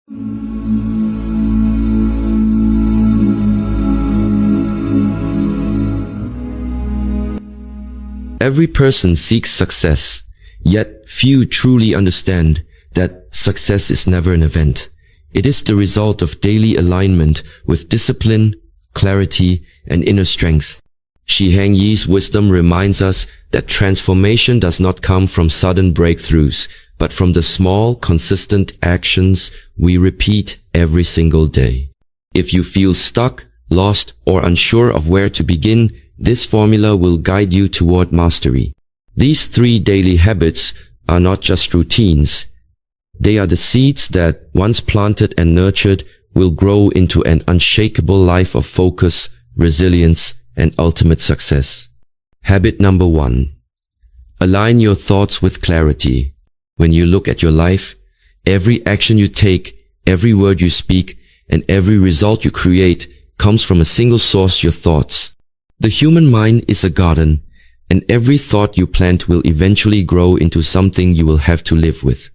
Every person seeks success, yet few truly understand that success is never an event. It is the result of daily alignment with discipline, clarity, and inner strength. Shi Heng Yi's wisdom reminds us that transformation does not come from sudden breakthroughs, but from the small, consistent actions we repeat every single day. If you feel stuck, lost, or unsure of where to begin, this formula will guide you toward mastery. These 3 daily habits are not just routines. They are the seeds that, once planted and nurtured, will grow into an unshakable life of focus, resilience, and ultimate success. Habit number 1. Align your thoughts with clarity. When you look at your life, every action you take, every word you speak, and every result you create comes from a single source: your thoughts. The human mind is a garden, and every thought you plant will eventually grow into something you will have to live with.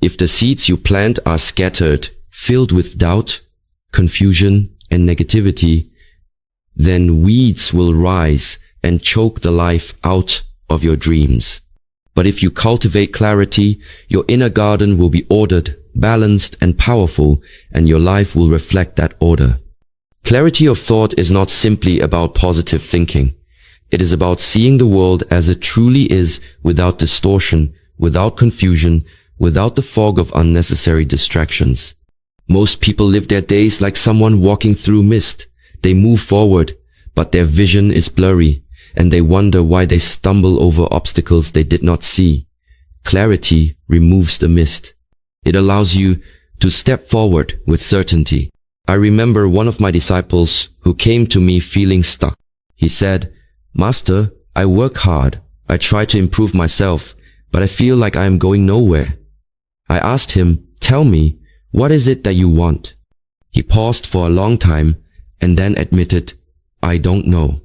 If the seeds you plant are scattered, filled with doubt, confusion, and negativity, then weeds will rise and choke the life out of your dreams. But if you cultivate clarity, your inner garden will be ordered, balanced, and powerful, and your life will reflect that order. Clarity of thought is not simply about positive thinking. It is about seeing the world as it truly is, without distortion, without confusion, without the fog of unnecessary distractions. Most people live their days like someone walking through mist. They move forward, but their vision is blurry, and they wonder why they stumble over obstacles they did not see. Clarity removes the mist. It allows you to step forward with certainty. I remember one of my disciples who came to me feeling stuck. He said, "Master, I work hard. I try to improve myself, but I feel like I am going nowhere." I asked him, "Tell me, what is it that you want?" He paused for a long time and then admitted, "I don't know."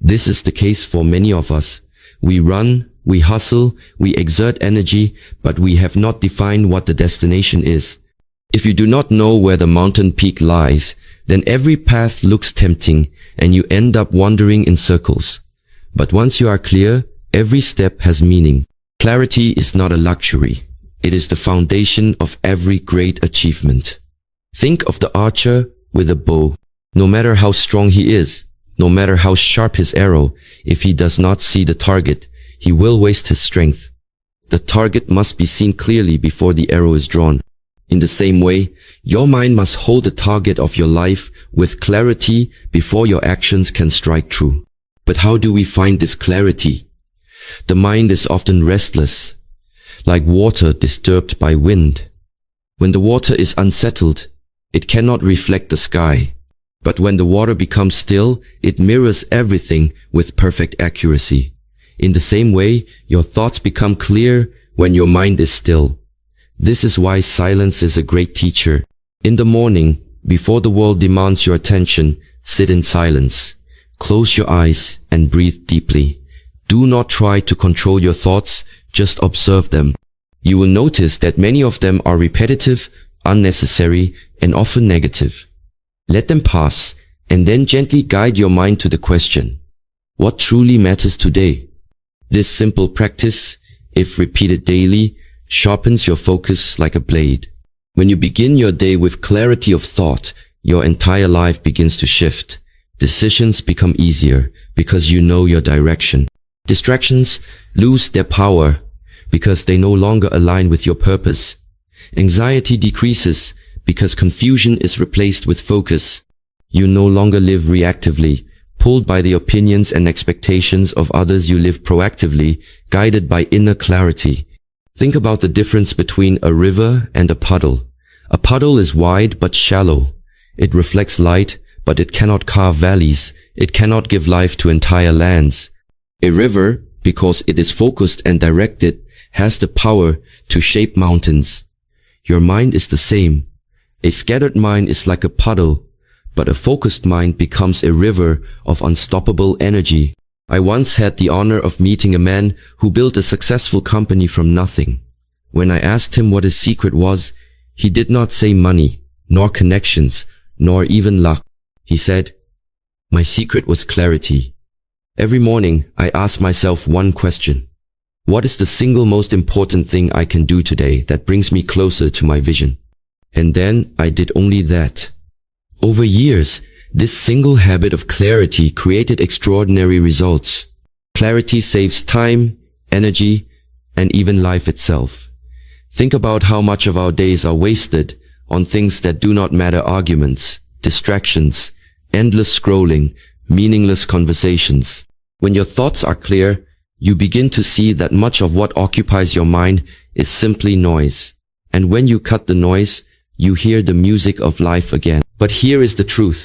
This is the case for many of us. We run, we hustle, we exert energy, but we have not defined what the destination is. If you do not know where the mountain peak lies, then every path looks tempting and you end up wandering in circles. But once you are clear, every step has meaning. Clarity is not a luxury. It is the foundation of every great achievement. Think of the archer with a bow. No matter how strong he is, no matter how sharp his arrow, if he does not see the target, he will waste his strength. The target must be seen clearly before the arrow is drawn. In the same way, your mind must hold the target of your life with clarity before your actions can strike true. But how do we find this clarity? The mind is often restless, like water disturbed by wind. When the water is unsettled, it cannot reflect the sky. But when the water becomes still, it mirrors everything with perfect accuracy. In the same way, your thoughts become clear when your mind is still. This is why silence is a great teacher. In the morning, before the world demands your attention, sit in silence. Close your eyes and breathe deeply. Do not try to control your thoughts, just observe them. You will notice that many of them are repetitive, unnecessary, and often negative. Let them pass, and then gently guide your mind to the question: what truly matters today? This simple practice, if repeated daily, sharpens your focus like a blade. When you begin your day with clarity of thought, your entire life begins to shift. Decisions become easier because you know your direction. Distractions lose their power because they no longer align with your purpose. Anxiety decreases because confusion is replaced with focus. You no longer live reactively, pulled by the opinions and expectations of others. You live proactively, guided by inner clarity. Think about the difference between a river and a puddle. A puddle is wide but shallow. It reflects light, but it cannot carve valleys. It cannot give life to entire lands. A river, because it is focused and directed, has the power to shape mountains. Your mind is the same. A scattered mind is like a puddle, but a focused mind becomes a river of unstoppable energy. I once had the honor of meeting a man who built a successful company from nothing. When I asked him what his secret was, He did not say money, nor connections, nor even luck. He said, "My secret was clarity." Every morning, I ask myself one question. What is the single most important thing I can do today that brings me closer to my vision? And then I did only that. Over years, this single habit of clarity created extraordinary results. Clarity saves time, energy, and even life itself. Think about how much of our days are wasted on things that do not matter: arguments, distractions, endless scrolling, meaningless conversations. When your thoughts are clear, you begin to see that much of what occupies your mind is simply noise. And when you cut the noise, you hear the music of life again. But here is the truth.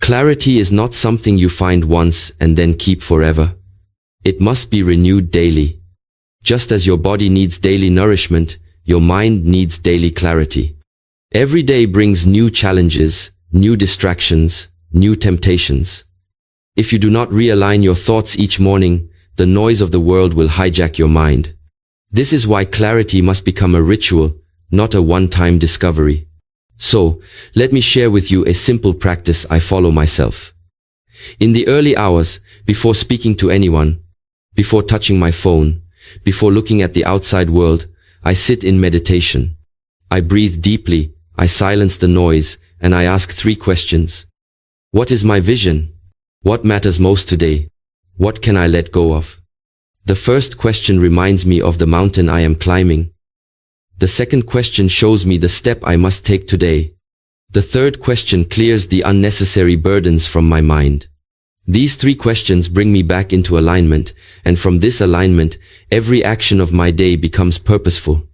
Clarity is not something you find once and then keep forever. It must be renewed daily. Just as your body needs daily nourishment, your mind needs daily clarity. Every day brings new challenges, new distractions, new temptations. If you do not realign your thoughts each morning, the noise of the world will hijack your mind. This is why clarity must become a ritual, not a one-time discovery. So, let me share with you a simple practice I follow myself. In the early hours, before speaking to anyone, before touching my phone, before looking at the outside world, I sit in meditation. I breathe deeply, I silence the noise, and I ask 3 questions. What is my vision? What matters most today? What can I let go of? The first question reminds me of the mountain I am climbing. The second question shows me the step I must take today. The third question clears the unnecessary burdens from my mind. These 3 questions bring me back into alignment, and from this alignment, every action of my day becomes purposeful.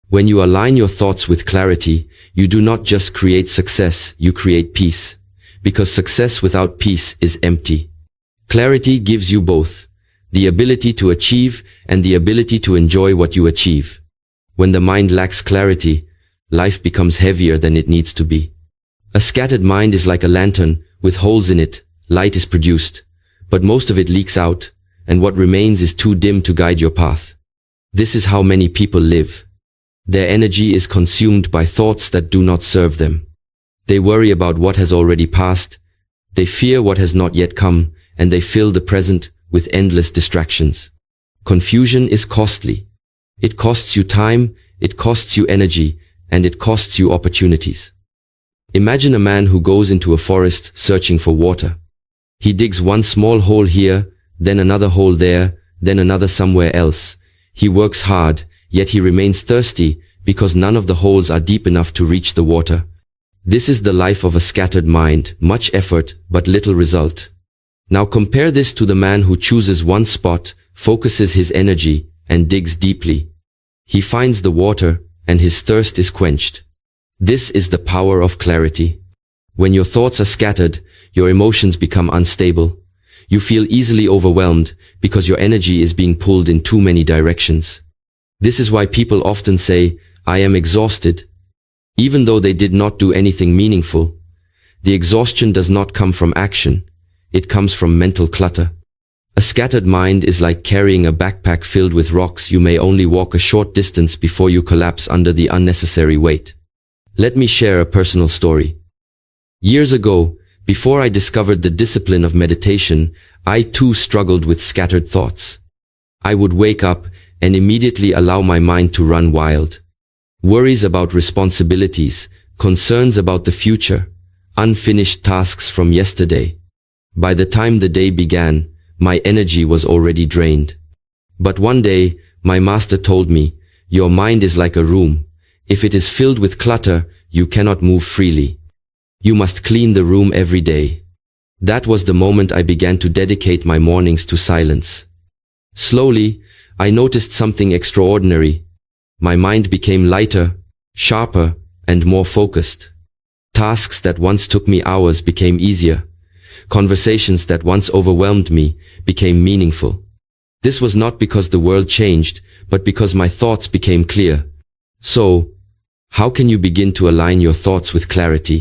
When you align your thoughts with clarity, you do not just create success, you create peace. Because success without peace is empty. Clarity gives you both, the ability to achieve and the ability to enjoy what you achieve. When the mind lacks clarity, life becomes heavier than it needs to be. A scattered mind is like a lantern with holes in it. Light is produced, but most of it leaks out, and what remains is too dim to guide your path. This is how many people live. Their energy is consumed by thoughts that do not serve them. They worry about what has already passed, they fear what has not yet come, and they fill the present with endless distractions. Confusion is costly. It costs you time, it costs you energy, and it costs you opportunities. Imagine a man who goes into a forest searching for water. He digs one small hole here, then another hole there, then another somewhere else. He works hard, yet he remains thirsty because none of the holes are deep enough to reach the water. This is the life of a scattered mind, much effort, but little result. Now compare this to the man who chooses one spot, focuses his energy, and digs deeply. He finds the water, and his thirst is quenched. This is the power of clarity. When your thoughts are scattered, your emotions become unstable. You feel easily overwhelmed because your energy is being pulled in too many directions. This is why people often say, "I am exhausted," even though they did not do anything meaningful. The exhaustion does not come from action. It comes from mental clutter. A scattered mind is like carrying a backpack filled with rocks. You may only walk a short distance before you collapse under the unnecessary weight. Let me share a personal story. Years ago, before I discovered the discipline of meditation, I too struggled with scattered thoughts. I would wake up and immediately allow my mind to run wild. Worries about responsibilities, concerns about the future, unfinished tasks from yesterday. By the time the day began, my energy was already drained. But one day, my master told me, "Your mind is like a room. If it is filled with clutter, you cannot move freely. You must clean the room every day." That was the moment I began to dedicate my mornings to silence. Slowly, I noticed something extraordinary. My mind became lighter, sharper, and more focused. Tasks that once took me hours became easier. Conversations that once overwhelmed me became meaningful. This was not because the world changed, but because my thoughts became clear. So, how can you begin to align your thoughts with clarity?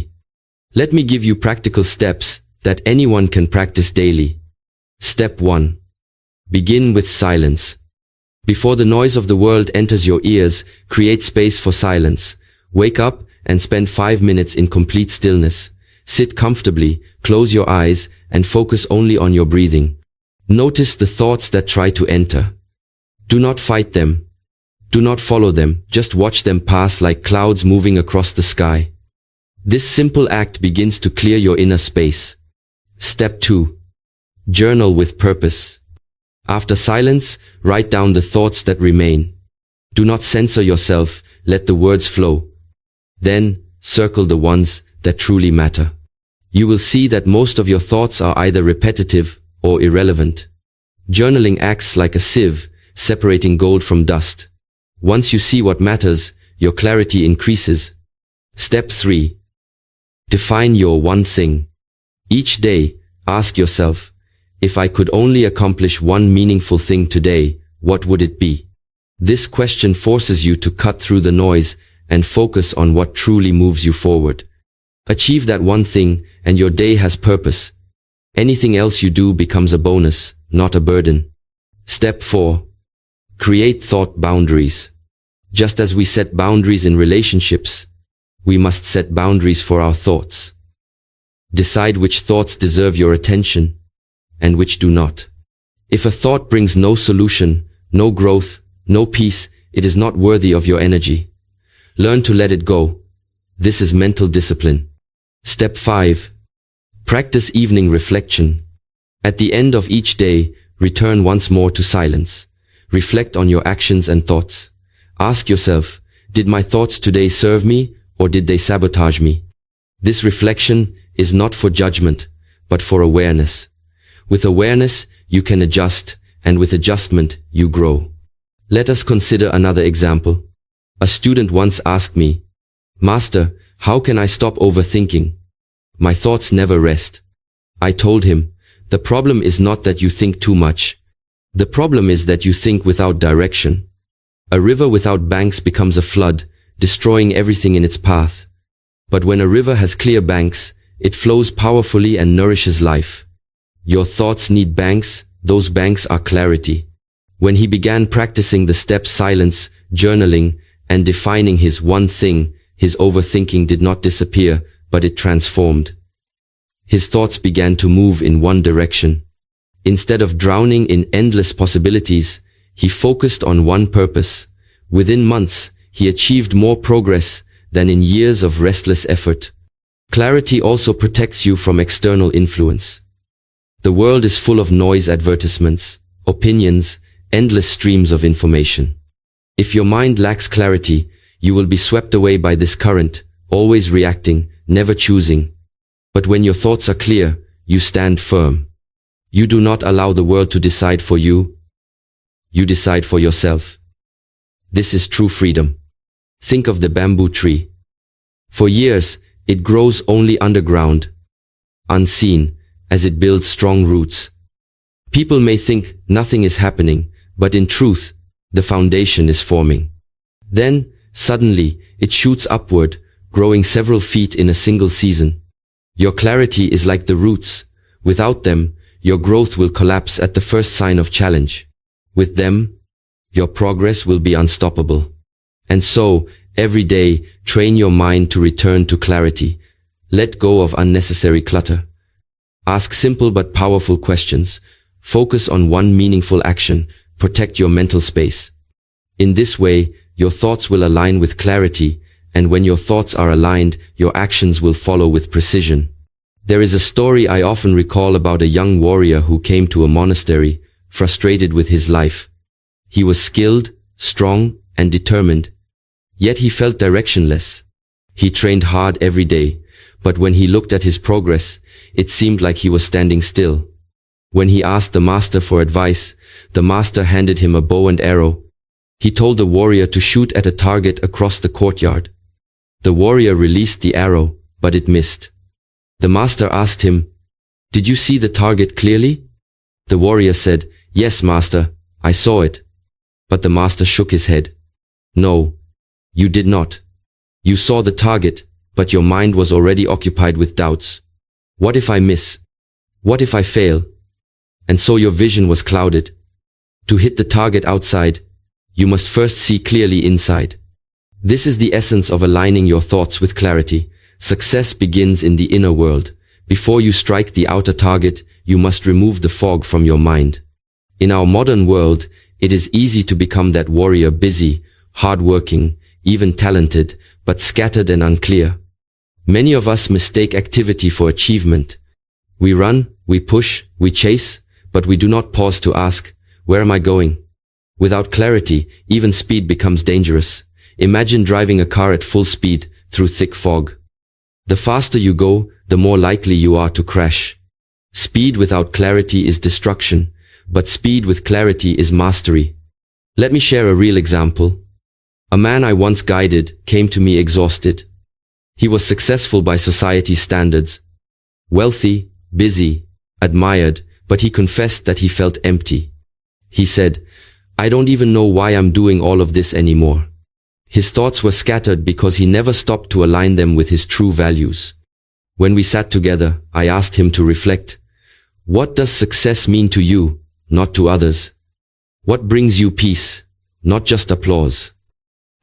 Let me give you practical steps that anyone can practice daily. Step 1. Begin with silence. Before the noise of the world enters your ears, create space for silence. Wake up and spend 5 minutes in complete stillness. Sit comfortably, close your eyes, and focus only on your breathing. Notice the thoughts that try to enter. Do not fight them. Do not follow them, just watch them pass like clouds moving across the sky. This simple act begins to clear your inner space. Step 2. Journal with purpose. After silence, write down the thoughts that remain. Do not censor yourself, let the words flow. Then, circle the ones that truly matter. You will see that most of your thoughts are either repetitive or irrelevant. Journaling acts like a sieve, separating gold from dust. Once you see what matters, your clarity increases. Step 3. Define your one thing. Each day, ask yourself, if I could only accomplish one meaningful thing today, what would it be? This question forces you to cut through the noise and focus on what truly moves you forward. Achieve that one thing, and your day has purpose. Anything else you do becomes a bonus, not a burden. Step 4. Create thought boundaries. Just as we set boundaries in relationships, we must set boundaries for our thoughts. Decide which thoughts deserve your attention and which do not. If a thought brings no solution, no growth, no peace, it is not worthy of your energy. Learn to let it go. This is mental discipline. Step 5. Practice evening reflection. At the end of each day, return once more to silence. Reflect on your actions and thoughts. Ask yourself, did my thoughts today serve me, or did they sabotage me? This reflection is not for judgment, but for awareness. With awareness, you can adjust, and with adjustment, you grow. Let us consider another example. A student once asked me, "Master, how can I stop overthinking? My thoughts never rest." I told him, the problem is not that you think too much. The problem is that you think without direction. A river without banks becomes a flood, destroying everything in its path. But when a river has clear banks, it flows powerfully and nourishes life. Your thoughts need banks, those banks are clarity. When he began practicing the steps silence, journaling, and defining his one thing, his overthinking did not disappear, but it transformed. His thoughts began to move in one direction. Instead of drowning in endless possibilities, he focused on one purpose. Within months, he achieved more progress than in years of restless effort. Clarity also protects you from external influence. The world is full of noise, advertisements, opinions, endless streams of information. If your mind lacks clarity, you will be swept away by this current, always reacting, never choosing. But when your thoughts are clear, you stand firm. You do not allow the world to decide for you. You decide for yourself. This is true freedom. Think of the bamboo tree. For years, it grows only underground, unseen, as it builds strong roots. People may think nothing is happening, but in truth, the foundation is forming. Then, suddenly, it shoots upward, growing several feet in a single season. Your clarity is like the roots. Without them, your growth will collapse at the first sign of challenge. With them, your progress will be unstoppable. And so, every day, train your mind to return to clarity. Let go of unnecessary clutter. Ask simple but powerful questions. Focus on one meaningful action. Protect your mental space. In this way, your thoughts will align with clarity, and when your thoughts are aligned, your actions will follow with precision. There is a story I often recall about a young warrior who came to a monastery, frustrated with his life. He was skilled, strong, and determined. Yet he felt directionless. He trained hard every day, but when he looked at his progress, it seemed like he was standing still. When he asked the master for advice, the master handed him a bow and arrow. He told the warrior to shoot at a target across the courtyard. The warrior released the arrow, but it missed. The master asked him, "Did you see the target clearly?" The warrior said, "Yes, master, I saw it." But the master shook his head. "No, you did not. You saw the target, but your mind was already occupied with doubts. What if I miss? What if I fail? And so your vision was clouded. To hit the target outside, you must first see clearly inside. This is the essence of aligning your thoughts with clarity. Success begins in the inner world. Before you strike the outer target, you must remove the fog from your mind. In our modern world, it is easy to become that warrior, busy, hardworking, even talented, but scattered and unclear. Many of us mistake activity for achievement. We run, we push, we chase, but we do not pause to ask, where am I going? Without clarity, even speed becomes dangerous. Imagine driving a car at full speed through thick fog. The faster you go, the more likely you are to crash. Speed without clarity is destruction, but speed with clarity is mastery. Let me share a real example. A man I once guided came to me exhausted. He was successful by society's standards. Wealthy, busy, admired, but he confessed that he felt empty. He said, "I don't even know why I'm doing all of this anymore." His thoughts were scattered because he never stopped to align them with his true values. When we sat together, I asked him to reflect. What does success mean to you, not to others? What brings you peace, not just applause?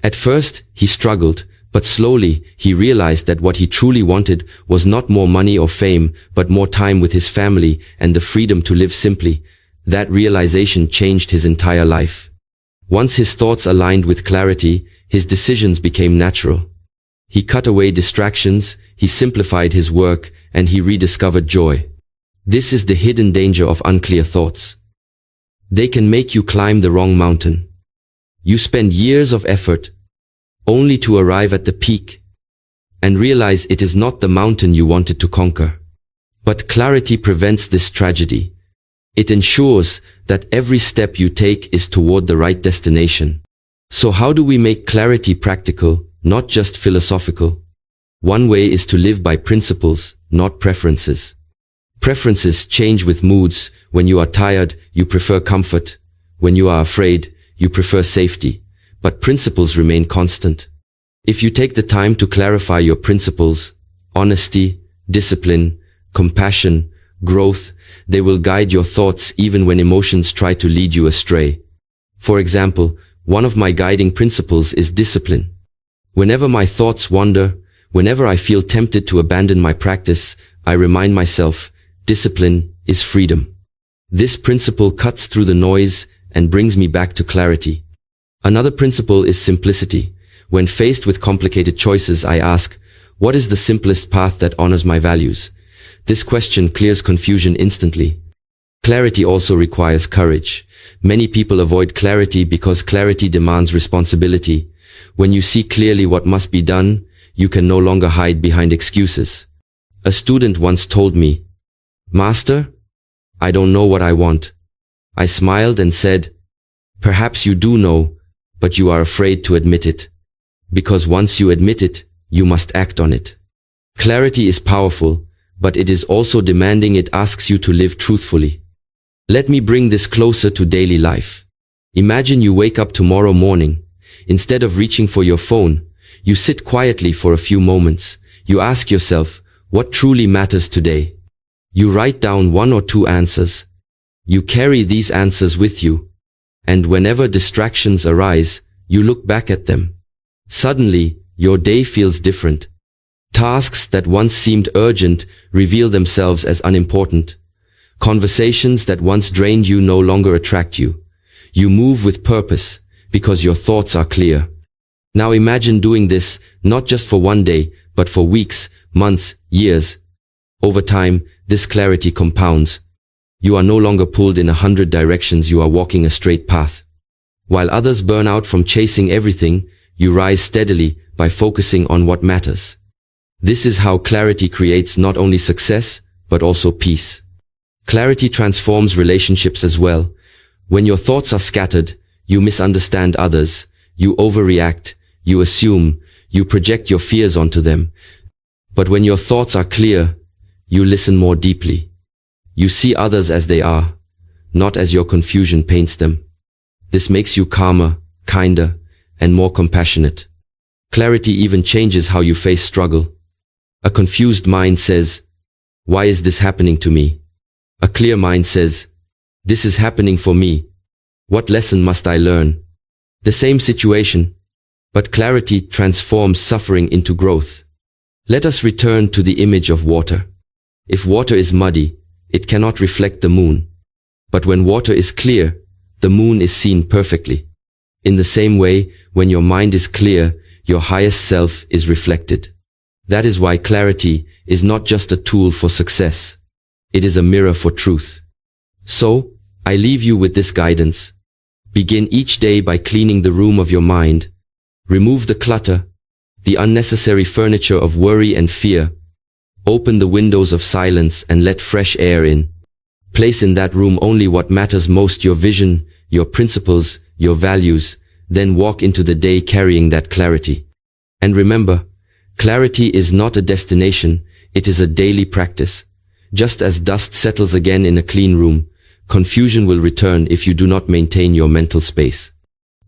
At first, he struggled, but slowly, he realized that what he truly wanted was not more money or fame, but more time with his family and the freedom to live simply. That realization changed his entire life. Once his thoughts aligned with clarity, his decisions became natural. He cut away distractions, he simplified his work, and he rediscovered joy. This is the hidden danger of unclear thoughts. They can make you climb the wrong mountain. You spend years of effort, only to arrive at the peak, and realize it is not the mountain you wanted to conquer. But clarity prevents this tragedy. It ensures that every step you take is toward the right destination. So how do we make clarity practical, not just philosophical? One way is to live by principles, not preferences. Preferences change with moods. When you are tired, you prefer comfort. When you are afraid, you prefer safety. But principles remain constant. If you take the time to clarify your principles, honesty, discipline, compassion, growth, they will guide your thoughts even when emotions try to lead you astray. For example, one of my guiding principles is discipline. Whenever my thoughts wander, whenever I feel tempted to abandon my practice, I remind myself, discipline is freedom. This principle cuts through the noise and brings me back to clarity. Another principle is simplicity. When faced with complicated choices, I ask, what is the simplest path that honors my values? This question clears confusion instantly. Clarity also requires courage. Many people avoid clarity because clarity demands responsibility. When you see clearly what must be done, you can no longer hide behind excuses. A student once told me, "Master, I don't know what I want." I smiled and said, "Perhaps you do know, but you are afraid to admit it. Because once you admit it, you must act on it." Clarity is powerful, but it is also demanding. It asks you to live truthfully. Let me bring this closer to daily life. Imagine you wake up tomorrow morning. Instead of reaching for your phone, you sit quietly for a few moments. You ask yourself, what truly matters today? You write down 1 or 2 answers. You carry these answers with you. And whenever distractions arise, you look back at them. Suddenly, your day feels different. Tasks that once seemed urgent reveal themselves as unimportant. Conversations that once drained you no longer attract you. You move with purpose because your thoughts are clear. Now imagine doing this not just for one day, but for weeks, months, years. Over time, this clarity compounds. You are no longer pulled in 100 directions. You are walking a straight path. While others burn out from chasing everything, you rise steadily by focusing on what matters. This is how clarity creates not only success, but also peace. Clarity transforms relationships as well. When your thoughts are scattered, you misunderstand others, you overreact, you assume, you project your fears onto them. But when your thoughts are clear, you listen more deeply. You see others as they are, not as your confusion paints them. This makes you calmer, kinder, and more compassionate. Clarity even changes how you face struggle. A confused mind says, "Why is this happening to me?" A clear mind says, "This is happening for me. What lesson must I learn?" The same situation, But clarity transforms suffering into growth. Let us return to the image of water. If water is muddy, it cannot reflect the moon. But when water is clear, the moon is seen perfectly. In the same way, when your mind is clear, your highest self is reflected. That is why clarity is not just a tool for success. It is a mirror for truth. So, I leave you with this guidance. Begin each day by cleaning the room of your mind. Remove the clutter, the unnecessary furniture of worry and fear. Open the windows of silence and let fresh air in. Place in that room only what matters most, your vision, your principles, your values. Then walk into the day carrying that clarity. And remember, clarity is not a destination, it is a daily practice. Just as dust settles again in a clean room, confusion will return if you do not maintain your mental space.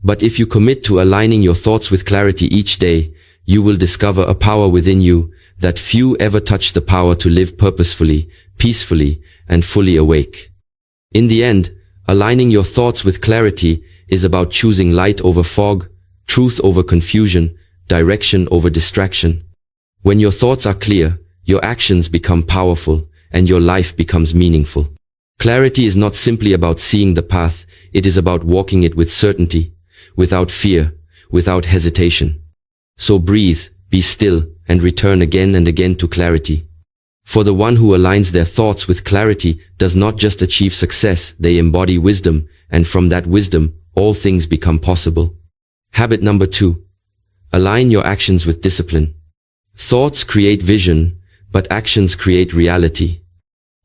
But if you commit to aligning your thoughts with clarity each day, you will discover a power within you that few ever touch, the power to live purposefully, peacefully, and fully awake. In the end, aligning your thoughts with clarity is about choosing light over fog, truth over confusion, direction over distraction. When your thoughts are clear, your actions become powerful, and your life becomes meaningful. Clarity is not simply about seeing the path, it is about walking it with certainty, without fear, without hesitation. So breathe, be still, and return again and again to clarity. For the one who aligns their thoughts with clarity does not just achieve success, they embody wisdom, and from that wisdom, all things become possible. Habit number 2. Align your actions with discipline. Thoughts create vision, but actions create reality.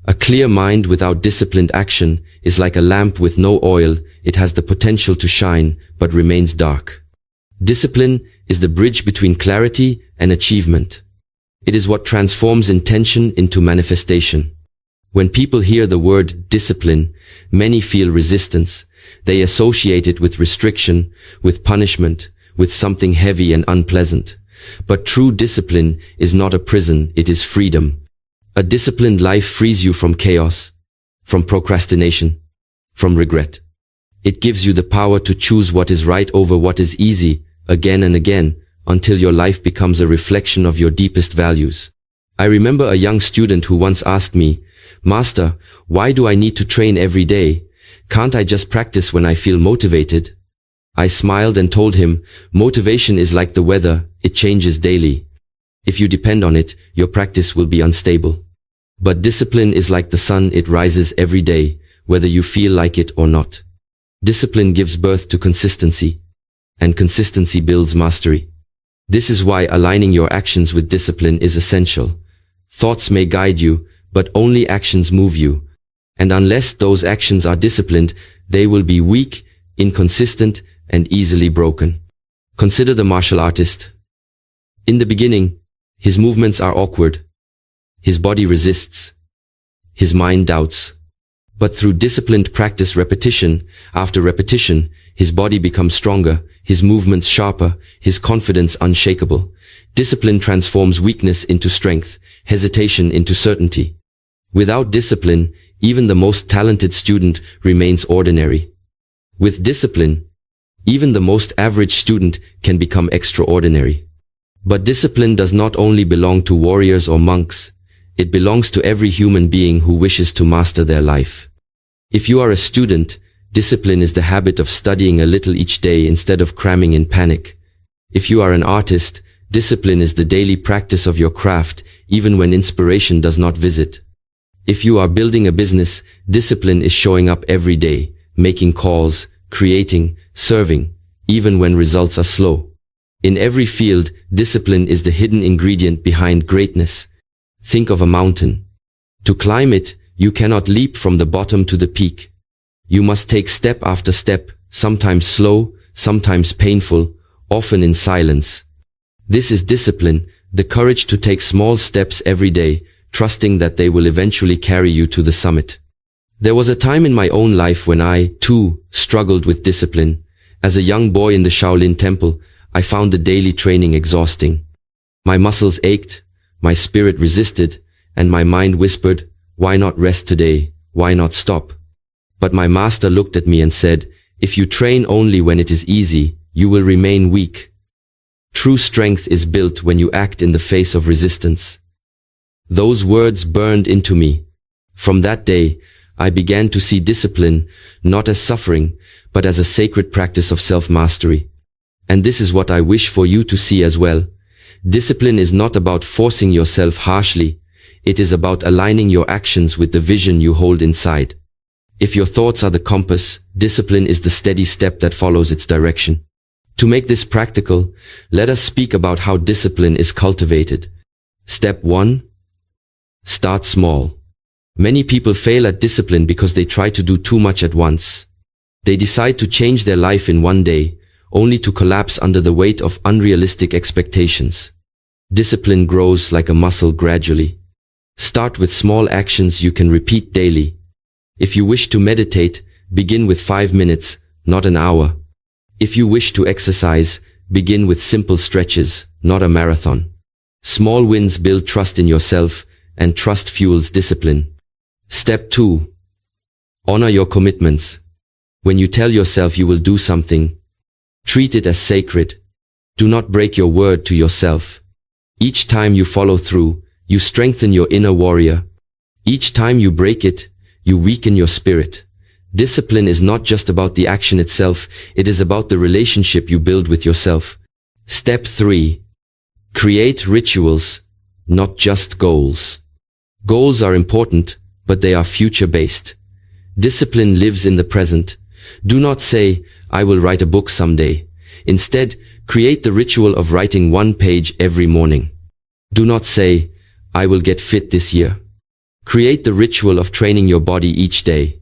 A clear mind without disciplined action is like a lamp with no oil. It has the potential to shine, but remains dark. Discipline is the bridge between clarity and achievement. It is what transforms intention into manifestation. When people hear the word discipline, many feel resistance. They associate it with restriction, with punishment, with something heavy and unpleasant. But true discipline is not a prison, it is freedom. A disciplined life frees you from chaos, from procrastination, from regret. It gives you the power to choose what is right over what is easy, again and again, until your life becomes a reflection of your deepest values. I remember a young student who once asked me, "Master, why do I need to train every day? Can't I just practice when I feel motivated?" I smiled and told him, motivation is like the weather, it changes daily. If you depend on it, your practice will be unstable. But discipline is like the sun, it rises every day, whether you feel like it or not. Discipline gives birth to consistency, and consistency builds mastery. This is why aligning your actions with discipline is essential. Thoughts may guide you, but only actions move you. And unless those actions are disciplined, they will be weak, inconsistent, and easily broken. Consider the martial artist. In the beginning, his movements are awkward. His body resists. His mind doubts. But through disciplined practice, repetition after repetition, his body becomes stronger, his movements sharper, his confidence unshakable. Discipline transforms weakness into strength, hesitation into certainty. Without discipline, even the most talented student remains ordinary. With discipline, even the most average student can become extraordinary. But discipline does not only belong to warriors or monks, it belongs to every human being who wishes to master their life. If you are a student, discipline is the habit of studying a little each day instead of cramming in panic. If you are an artist, discipline is the daily practice of your craft, even when inspiration does not visit. If you are building a business, discipline is showing up every day, making calls, creating, serving, even when results are slow. In every field, discipline is the hidden ingredient behind greatness. Think of a mountain. To climb it, you cannot leap from the bottom to the peak. You must take step after step, sometimes slow, sometimes painful, often in silence. This is discipline, the courage to take small steps every day, trusting that they will eventually carry you to the summit. There was a time in my own life when I, too, struggled with discipline. As a young boy in the Shaolin temple, I found the daily training exhausting. My muscles ached, my spirit resisted, and my mind whispered, "Why not rest today? Why not stop?" But my master looked at me and said, "If you train only when it is easy, you will remain weak. True strength is built when you act in the face of resistance. Those words burned into me. From that day, I began to see discipline not as suffering, but as a sacred practice of self-mastery. And this is what I wish for you to see as well. Discipline is not about forcing yourself harshly. It is about aligning your actions with the vision you hold inside. If your thoughts are the compass, discipline is the steady step that follows its direction. To make this practical, let us speak about how discipline is cultivated. Step 1. Start small. Many people fail at discipline because they try to do too much at once. They decide to change their life in one day, only to collapse under the weight of unrealistic expectations. Discipline grows like a muscle gradually. Start with small actions you can repeat daily. If you wish to meditate, begin with 5 minutes, not an hour. If you wish to exercise, begin with simple stretches, not a marathon. Small wins build trust in yourself, and trust fuels discipline. Step 2. Honor your commitments. When you tell yourself you will do something, treat it as sacred. Do not break your word to yourself. Each time you follow through, you strengthen your inner warrior. Each time you break it, you weaken your spirit. Discipline is not just about the action itself, it is about the relationship you build with yourself. Step 3. Create rituals, not just goals. Goals are important, but they are future-based. Discipline lives in the present. Do not say, I will write a book someday. Instead, create the ritual of writing 1 page every morning. Do not say, I will get fit this year. Create the ritual of training your body each day.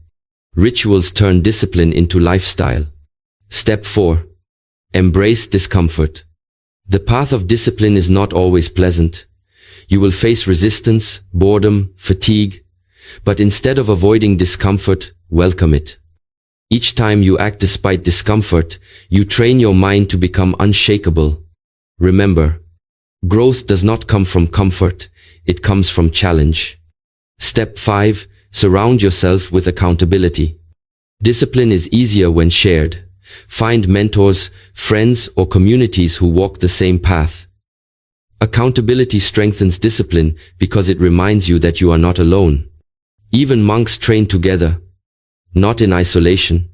Rituals turn discipline into lifestyle. Step 4. Embrace discomfort. The path of discipline is not always pleasant. You will face resistance, boredom, fatigue. But instead of avoiding discomfort, welcome it. Each time you act despite discomfort, you train your mind to become unshakable. Remember, growth does not come from comfort, it comes from challenge. Step 5. Surround yourself with accountability. Discipline is easier when shared. Find mentors, friends, or communities who walk the same path. Accountability strengthens discipline because it reminds you that you are not alone. Even monks train together, not in isolation,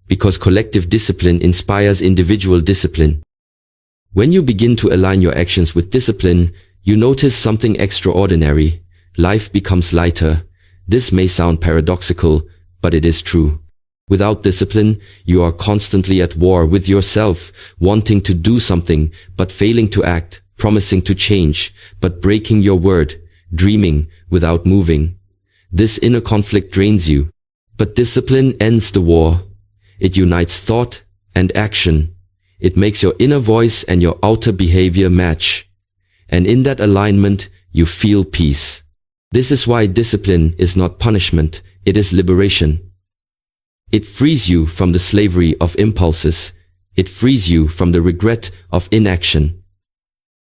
because collective discipline inspires individual discipline. When you begin to align your actions with discipline, you notice something extraordinary. Life becomes lighter. This may sound paradoxical, but it is true. Without discipline, you are constantly at war with yourself, wanting to do something, but failing to act, promising to change, but breaking your word, dreaming without moving. This inner conflict drains you. But discipline ends the war. It unites thought and action. It makes your inner voice and your outer behavior match. And in that alignment, you feel peace. This is why discipline is not punishment, it is liberation. It frees you from the slavery of impulses. It frees you from the regret of inaction.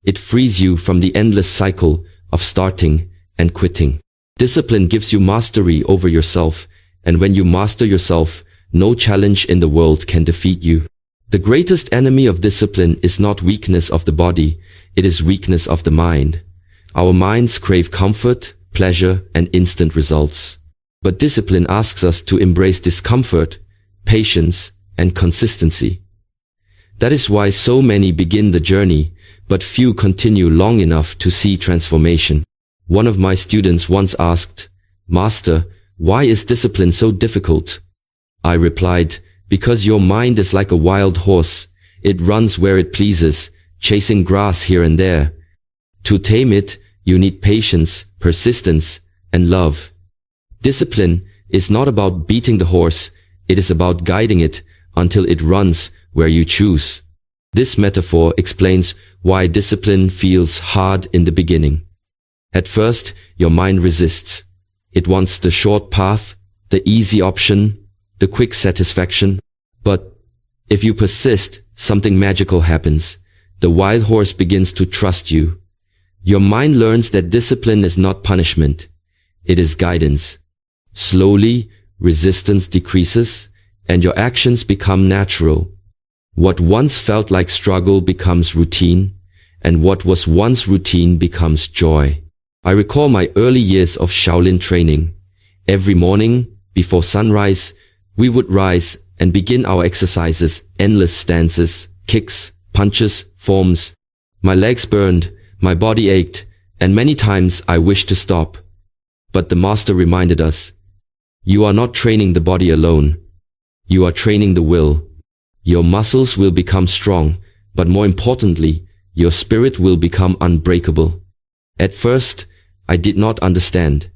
It frees you from the endless cycle of starting and quitting. Discipline gives you mastery over yourself, and when you master yourself, no challenge in the world can defeat you. The greatest enemy of discipline is not weakness of the body, it is weakness of the mind. Our minds crave comfort, pleasure, and instant results. But discipline asks us to embrace discomfort, patience, and consistency. That is why so many begin the journey, but few continue long enough to see transformation. One of my students once asked, Master, why is discipline so difficult? I replied, because your mind is like a wild horse. It runs where it pleases, chasing grass here and there. To tame it, you need patience, persistence, and love. Discipline is not about beating the horse, it is about guiding it until it runs where you choose. This metaphor explains why discipline feels hard in the beginning. At first, your mind resists. It wants the short path, the easy option, the quick satisfaction. But if you persist, something magical happens. The wild horse begins to trust you. Your mind learns that discipline is not punishment. It is guidance. Slowly, resistance decreases, and your actions become natural. What once felt like struggle becomes routine, and what was once routine becomes joy. I recall my early years of Shaolin training. Every morning, before sunrise, we would rise and begin our exercises, endless stances, kicks, punches, forms. My legs burned, my body ached, and many times I wished to stop. But the master reminded us, you are not training the body alone. You are training the will. Your muscles will become strong, but more importantly, your spirit will become unbreakable. At first, I did not understand,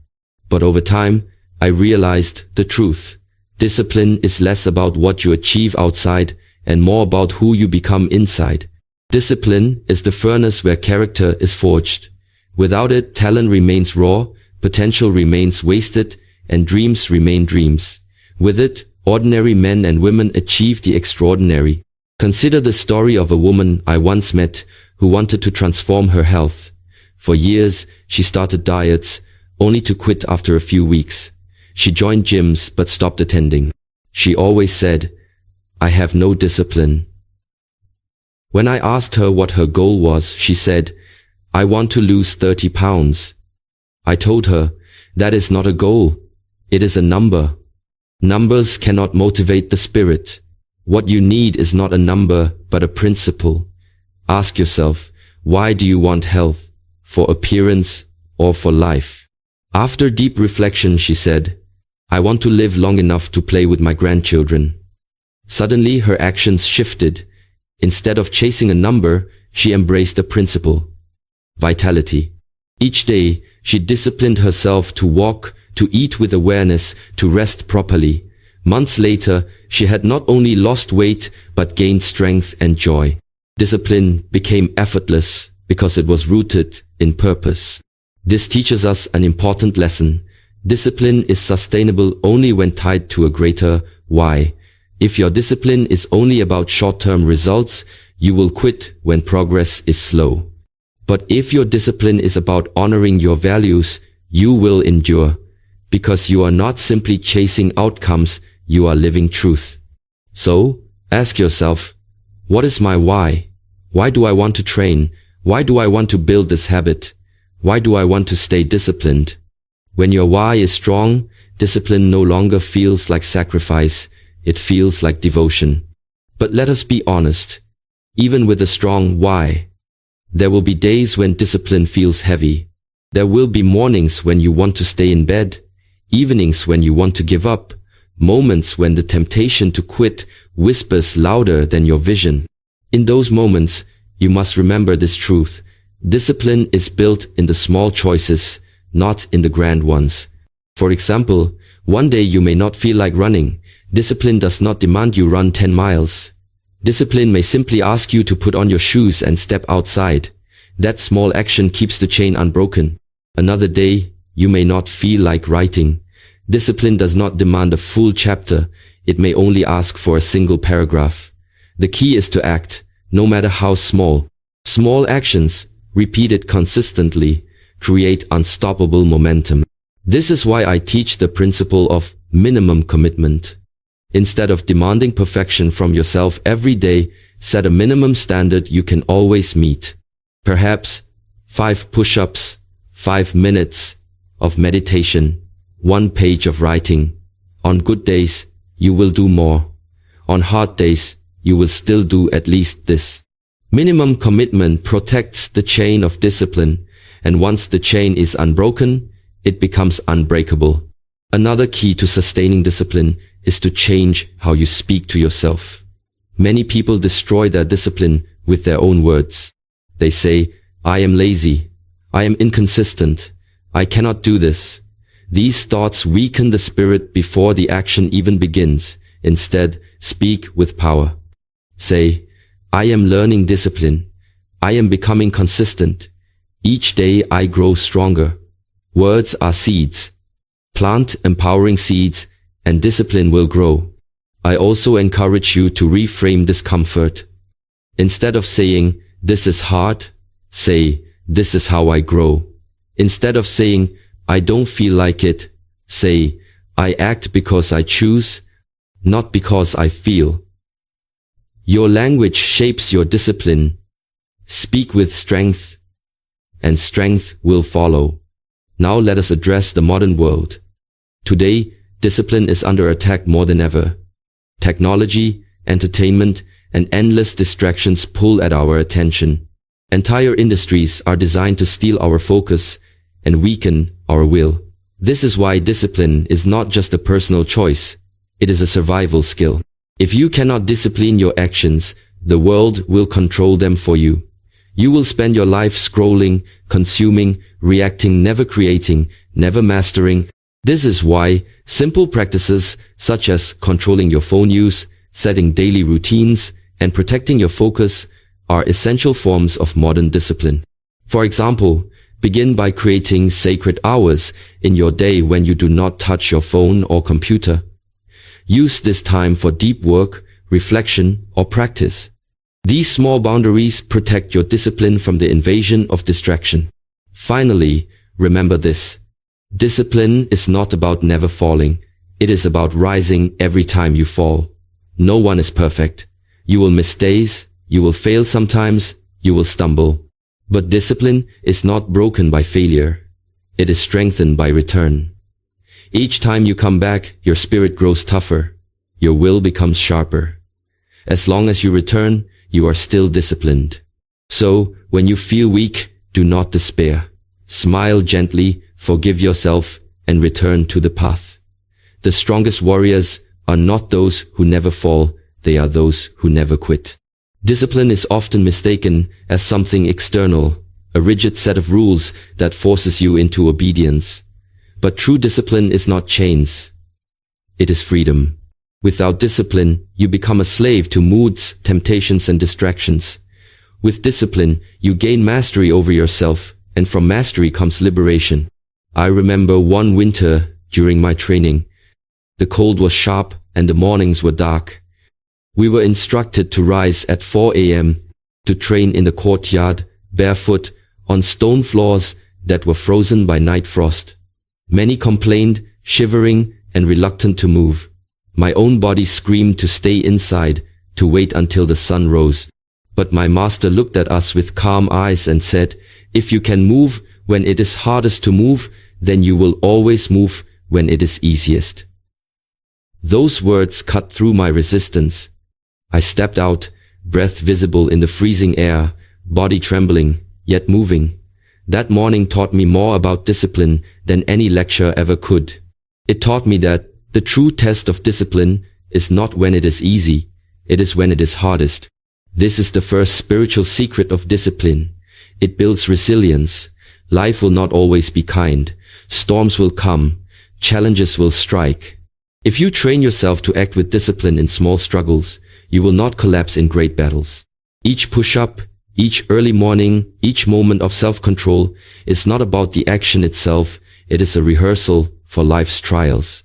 but over time, I realized the truth. Discipline is less about what you achieve outside and more about who you become inside. Discipline is the furnace where character is forged. Without it, talent remains raw, potential remains wasted, and dreams remain dreams. With it, ordinary men and women achieve the extraordinary. Consider the story of a woman I once met who wanted to transform her health. For years, she started diets, only to quit after a few weeks. She joined gyms but stopped attending. She always said, I have no discipline. When I asked her what her goal was, she said, I want to lose 30 pounds. I told her, that is not a goal. It is a number. Numbers cannot motivate the spirit. What you need is not a number, but a principle. Ask yourself, why do you want health? For appearance or for life? After deep reflection, she said, I want to live long enough to play with my grandchildren. Suddenly, her actions shifted. Instead of chasing a number, she embraced a principle. Vitality. Each day, she disciplined herself to walk, to eat with awareness, to rest properly. Months later, she had not only lost weight, but gained strength and joy. Discipline became effortless because it was rooted in purpose. This teaches us an important lesson. Discipline is sustainable only when tied to a greater why. If your discipline is only about short-term results, you will quit when progress is slow. But if your discipline is about honoring your values, you will endure. Because you are not simply chasing outcomes, you are living truth. So, ask yourself, what is my why? Why do I want to train? Why do I want to build this habit? Why do I want to stay disciplined? When your why is strong, discipline no longer feels like sacrifice, it feels like devotion. But let us be honest. Even with a strong why, there will be days when discipline feels heavy. There will be mornings when you want to stay in bed, evenings when you want to give up, moments when the temptation to quit whispers louder than your vision. In those moments, you must remember this truth. Discipline is built in the small choices, not in the grand ones. For example, one day you may not feel like running. Discipline does not demand you run 10 miles. Discipline may simply ask you to put on your shoes and step outside. That small action keeps the chain unbroken. Another day, you may not feel like writing. Discipline does not demand a full chapter. It may only ask for a single paragraph. The key is to act, no matter how small. Small actions, repeated consistently, create unstoppable momentum. This is why I teach the principle of minimum commitment. Instead of demanding perfection from yourself every day, set a minimum standard you can always meet. Perhaps 5 push-ups, 5 minutes of meditation, 1 page of writing. On good days, you will do more. On hard days, you will still do at least this. Minimum commitment protects the chain of discipline, and once the chain is unbroken, it becomes unbreakable. Another key to sustaining discipline is to change how you speak to yourself. Many people destroy their discipline with their own words. They say, I am lazy. I am inconsistent. I cannot do this. These thoughts weaken the spirit before the action even begins. Instead, speak with power. Say, I am learning discipline. I am becoming consistent. Each day I grow stronger. Words are seeds. Plant empowering seeds and discipline will grow. I also encourage you to reframe discomfort. Instead of saying, this is hard, say, this is how I grow. Instead of saying, I don't feel like it, say, I act because I choose, not because I feel. Your language shapes your discipline. Speak with strength, and strength will follow. Now let us address the modern world. Today, discipline is under attack more than ever. Technology, entertainment, and endless distractions pull at our attention. Entire industries are designed to steal our focus and weaken our will. This is why discipline is not just a personal choice, it is a survival skill. If you cannot discipline your actions, the world will control them for you. You will spend your life scrolling, consuming, reacting, never creating, never mastering. This is why simple practices such as controlling your phone use, setting daily routines, and protecting your focus are essential forms of modern discipline. For example, begin by creating sacred hours in your day when you do not touch your phone or computer. Use this time for deep work, reflection, or practice. These small boundaries protect your discipline from the invasion of distraction. Finally, remember this. Discipline is not about never falling. It is about rising every time you fall. No one is perfect. You will miss days, you will fail sometimes, you will stumble. But discipline is not broken by failure. It is strengthened by return. Each time you come back, your spirit grows tougher. Your will becomes sharper. As long as you return, you are still disciplined. So, when you feel weak, do not despair. Smile gently, forgive yourself, and return to the path. The strongest warriors are not those who never fall, they are those who never quit. Discipline is often mistaken as something external, a rigid set of rules that forces you into obedience. But true discipline is not chains. It is freedom. Without discipline, you become a slave to moods, temptations, and distractions. With discipline, you gain mastery over yourself, and from mastery comes liberation. I remember one winter during my training. The cold was sharp and the mornings were dark. We were instructed to rise at 4 a.m. to train in the courtyard, barefoot, on stone floors that were frozen by night frost. Many complained, shivering and reluctant to move. My own body screamed to stay inside, to wait until the sun rose. But my master looked at us with calm eyes and said, "If you can move when it is hardest to move, then you will always move when it is easiest." Those words cut through my resistance. I stepped out, breath visible in the freezing air, body trembling, yet moving. That morning taught me more about discipline than any lecture ever could. It taught me that the true test of discipline is not when it is easy, it is when it is hardest. This is the first spiritual secret of discipline. It builds resilience. Life will not always be kind. Storms will come. Challenges will strike. If you train yourself to act with discipline in small struggles, you will not collapse in great battles. Each push-up, each early morning, each moment of self-control is not about the action itself, it is a rehearsal for life's trials.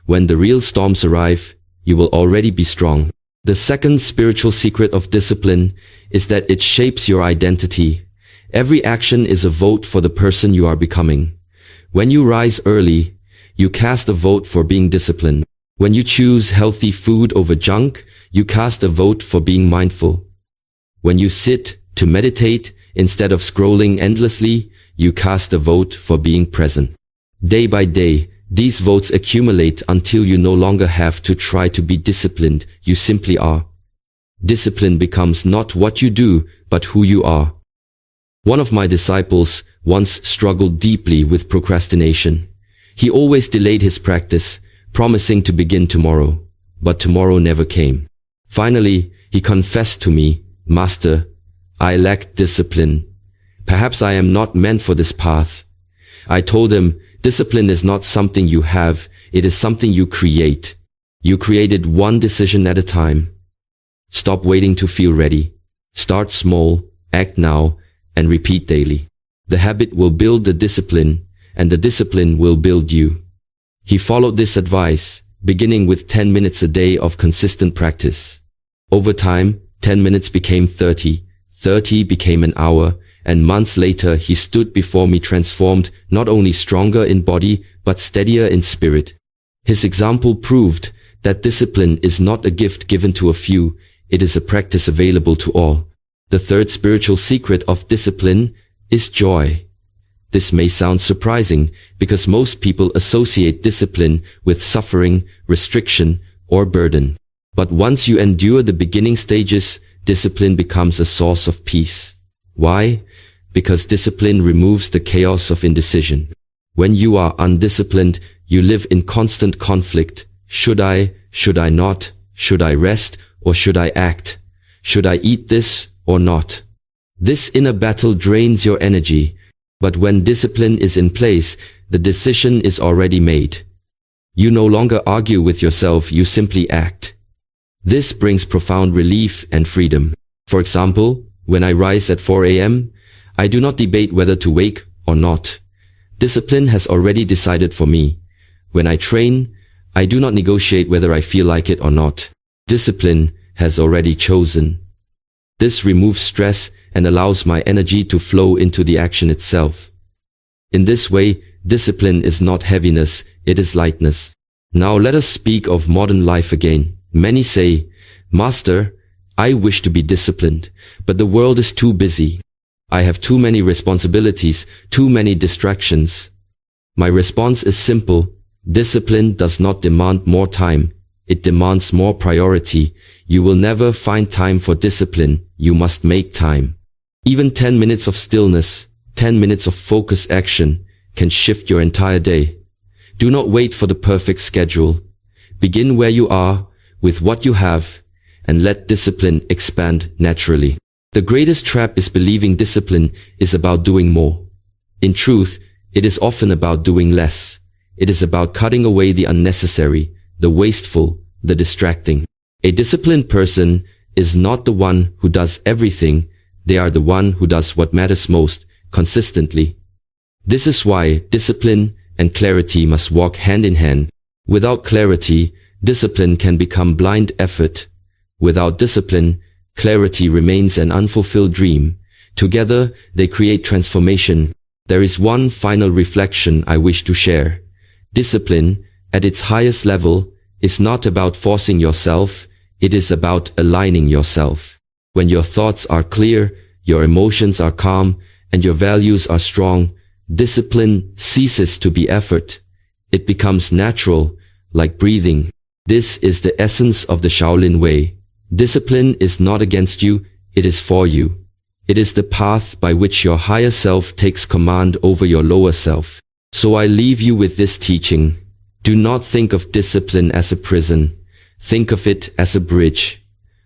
When the real storms arrive, you will already be strong. The second spiritual secret of discipline is that it shapes your identity. Every action is a vote for the person you are becoming. When you rise early, you cast a vote for being disciplined. When you choose healthy food over junk, you cast a vote for being mindful. When you sit to meditate instead of scrolling endlessly, you cast a vote for being present. Day by day, these votes accumulate until you no longer have to try to be disciplined, you simply are. Discipline becomes not what you do, but who you are. One of my disciples once struggled deeply with procrastination. He always delayed his practice, promising to begin tomorrow, but tomorrow never came. Finally, he confessed to me, "Master, I lack discipline. Perhaps I am not meant for this path." I told him, discipline is not something you have, it is something you create. You created one decision at a time. Stop waiting to feel ready. Start small, act now, and repeat daily. The habit will build the discipline, and the discipline will build you. He followed this advice, beginning with 10 minutes a day of consistent practice. Over time, 10 minutes became 30, 30 became an hour, and months later he stood before me transformed, not only stronger in body, but steadier in spirit. His example proved that discipline is not a gift given to a few, it is a practice available to all. The third spiritual secret of discipline is joy. This may sound surprising because most people associate discipline with suffering, restriction, or burden. But once you endure the beginning stages, discipline becomes a source of peace. Why? Because discipline removes the chaos of indecision. When you are undisciplined, you live in constant conflict. Should I not? Should I rest or should I act? Should I eat this or not? This inner battle drains your energy. But when discipline is in place, the decision is already made. You no longer argue with yourself, you simply act. This brings profound relief and freedom. For example, when I rise at 4 a.m., I do not debate whether to wake or not. Discipline has already decided for me. When I train, I do not negotiate whether I feel like it or not. Discipline has already chosen. This removes stress and allows my energy to flow into the action itself. In this way, discipline is not heaviness, it is lightness. Now let us speak of modern life again. Many say, "Master, I wish to be disciplined, but the world is too busy. I have too many responsibilities, too many distractions." My response is simple. Discipline does not demand more time. It demands more priority. You will never find time for discipline. You must make time. Even 10 minutes of stillness, 10 minutes of focused action can shift your entire day. Do not wait for the perfect schedule. Begin where you are, with what you have, and let discipline expand naturally. The greatest trap is believing discipline is about doing more. In truth, it is often about doing less. It is about cutting away the unnecessary, the wasteful, the distracting. A disciplined person is not the one who does everything. They are the one who does what matters most, consistently. This is why discipline and clarity must walk hand in hand. Without clarity, discipline can become blind effort. Without discipline, clarity remains an unfulfilled dream. Together, they create transformation. There is one final reflection I wish to share. Discipline, at its highest level, is not about forcing yourself, it is about aligning yourself. When your thoughts are clear, your emotions are calm, and your values are strong, discipline ceases to be effort. It becomes natural, like breathing. This is the essence of the Shaolin way. Discipline is not against you, it is for you. It is the path by which your higher self takes command over your lower self. So I leave you with this teaching. Do not think of discipline as a prison. Think of it as a bridge.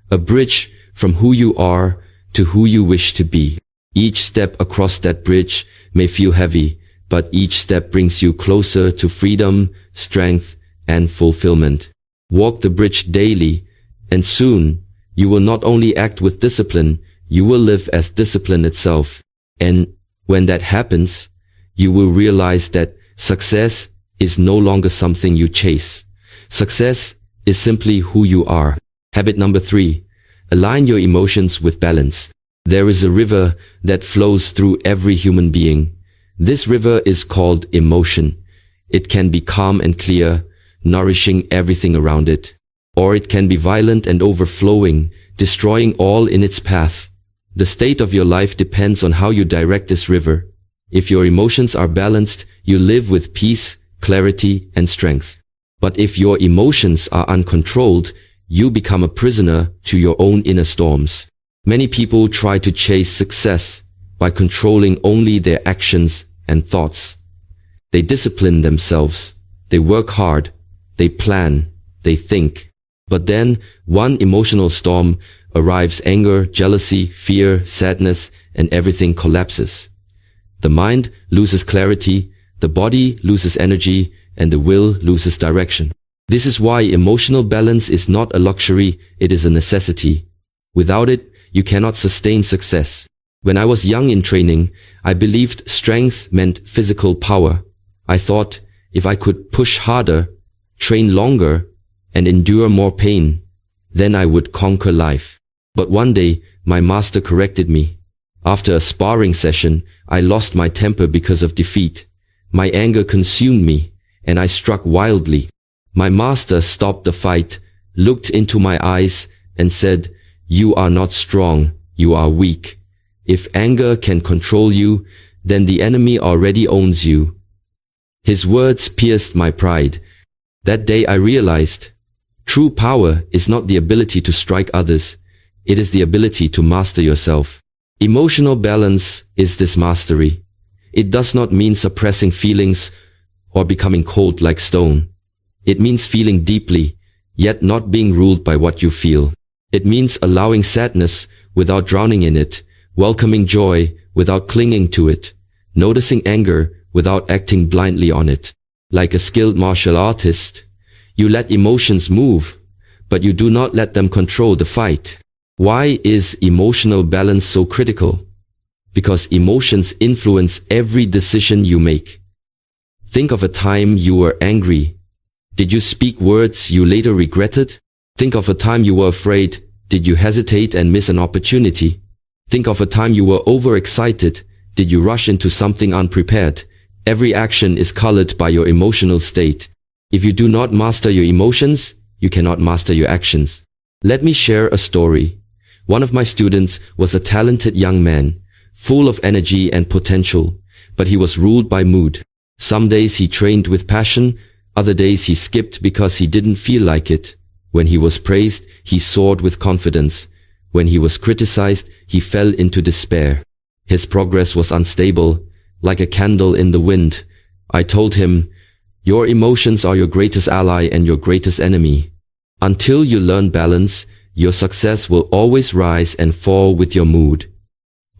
A bridge from who you are to who you wish to be. Each step across that bridge may feel heavy, but each step brings you closer to freedom, strength, and fulfillment. Walk the bridge daily, and soon, you will not only act with discipline, you will live as discipline itself. And when that happens, you will realize that success is no longer something you chase. Success is simply who you are. Habit number 3. Align your emotions with balance. There is a river that flows through every human being. This river is called emotion. It can be calm and clear, nourishing everything around it. Or it can be violent and overflowing, destroying all in its path. The state of your life depends on how you direct this river. If your emotions are balanced, you live with peace, clarity, and strength. But if your emotions are uncontrolled, you become a prisoner to your own inner storms. Many people try to chase success by controlling only their actions and thoughts. They discipline themselves. They work hard. They plan. They think. But then, one emotional storm arrives: anger, jealousy, fear, sadness, and everything collapses. The mind loses clarity, the body loses energy, and the will loses direction. This is why emotional balance is not a luxury, it is a necessity. Without it, you cannot sustain success. When I was young in training, I believed strength meant physical power. I thought if I could push harder, train longer, and endure more pain, then I would conquer life. But one day, my master corrected me. After a sparring session, I lost my temper because of defeat. My anger consumed me, and I struck wildly. My master stopped the fight, looked into my eyes, and said, "You are not strong, you are weak. If anger can control you, then the enemy already owns you. His words pierced my pride. That day I realized, true power is not the ability to strike others, it is the ability to master yourself. Emotional balance is this mastery. It does not mean suppressing feelings or becoming cold like stone. It means feeling deeply, yet not being ruled by what you feel. It means allowing sadness without drowning in it, welcoming joy without clinging to it, noticing anger without acting blindly on it. Like a skilled martial artist, you let emotions move, but you do not let them control the fight. Why is emotional balance so critical? Because emotions influence every decision you make. Think of a time you were angry. Did you speak words you later regretted? Think of a time you were afraid. Did you hesitate and miss an opportunity? Think of a time you were overexcited. Did you rush into something unprepared? Every action is colored by your emotional state. If you do not master your emotions, you cannot master your actions. Let me share a story. One of my students was a talented young man, full of energy and potential, but he was ruled by mood. Some days he trained with passion, other days he skipped because he didn't feel like it. When he was praised, he soared with confidence. When he was criticized, he fell into despair. His progress was unstable, like a candle in the wind. I told him, your emotions are your greatest ally and your greatest enemy. Until you learn balance, your success will always rise and fall with your mood.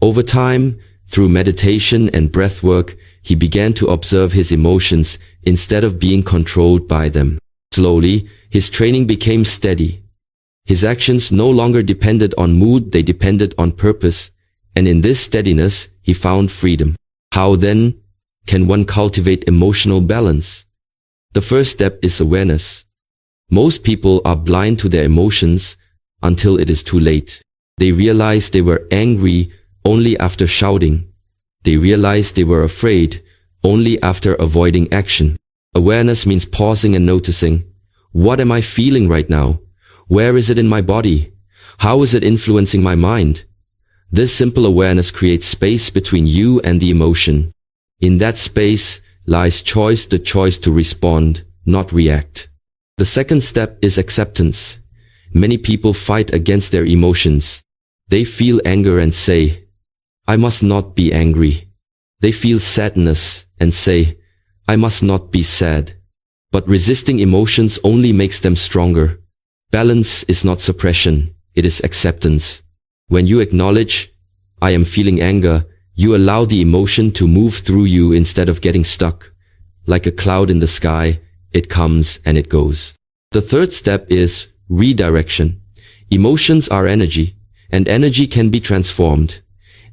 Over time, through meditation and breath work, he began to observe his emotions instead of being controlled by them. Slowly, his training became steady. His actions no longer depended on mood, they depended on purpose, and in this steadiness, he found freedom. How then can one cultivate emotional balance? The first step is awareness. Most people are blind to their emotions until it is too late. They realize they were angry only after shouting. They realize they were afraid only after avoiding action. Awareness means pausing and noticing. What am I feeling right now? Where is it in my body? How is it influencing my mind? This simple awareness creates space between you and the emotion. In that space lies choice, the choice to respond, not react. The second step is acceptance. Many people fight against their emotions. They feel anger and say, I must not be angry. They feel sadness and say, I must not be sad. But resisting emotions only makes them stronger. Balance is not suppression, it is acceptance. When you acknowledge, I am feeling anger, you allow the emotion to move through you instead of getting stuck. Like a cloud in the sky, it comes and it goes. The third step is redirection. Emotions are energy, and energy can be transformed.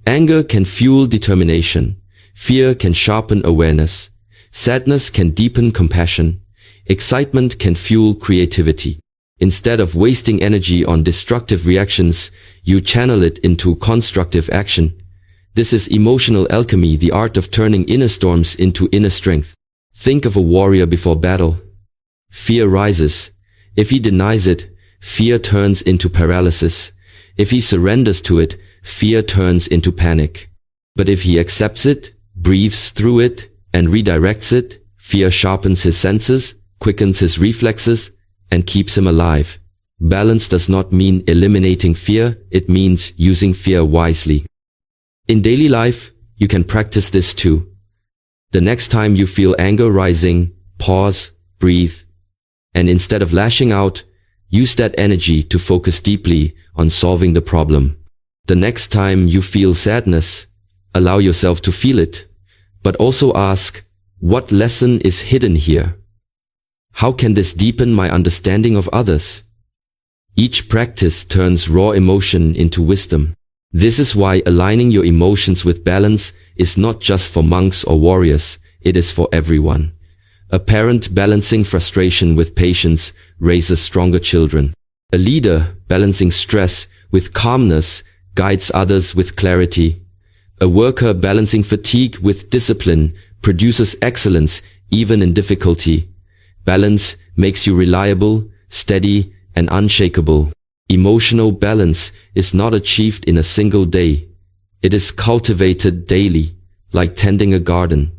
Anger can fuel determination. Fear can sharpen awareness. Sadness can deepen compassion. Excitement can fuel creativity. Instead of wasting energy on destructive reactions, you channel it into constructive action. This is emotional alchemy, the art of turning inner storms into inner strength. Think of a warrior before battle. Fear rises. If he denies it, fear turns into paralysis. If he surrenders to it, fear turns into panic. But if he accepts it, breathes through it, and redirects it, fear sharpens his senses, quickens his reflexes, and keeps him alive. Balance does not mean eliminating fear, it means using fear wisely. In daily life, you can practice this too. The next time you feel anger rising, pause, breathe, and instead of lashing out, use that energy to focus deeply on solving the problem. The next time you feel sadness, allow yourself to feel it, but also ask, what lesson is hidden here? How can this deepen my understanding of others? Each practice turns raw emotion into wisdom. This is why aligning your emotions with balance is not just for monks or warriors, it is for everyone. A parent balancing frustration with patience raises stronger children. A leader balancing stress with calmness guides others with clarity. A worker balancing fatigue with discipline produces excellence even in difficulty. Balance makes you reliable, steady, and unshakable. Emotional balance is not achieved in a single day. It is cultivated daily, like tending a garden.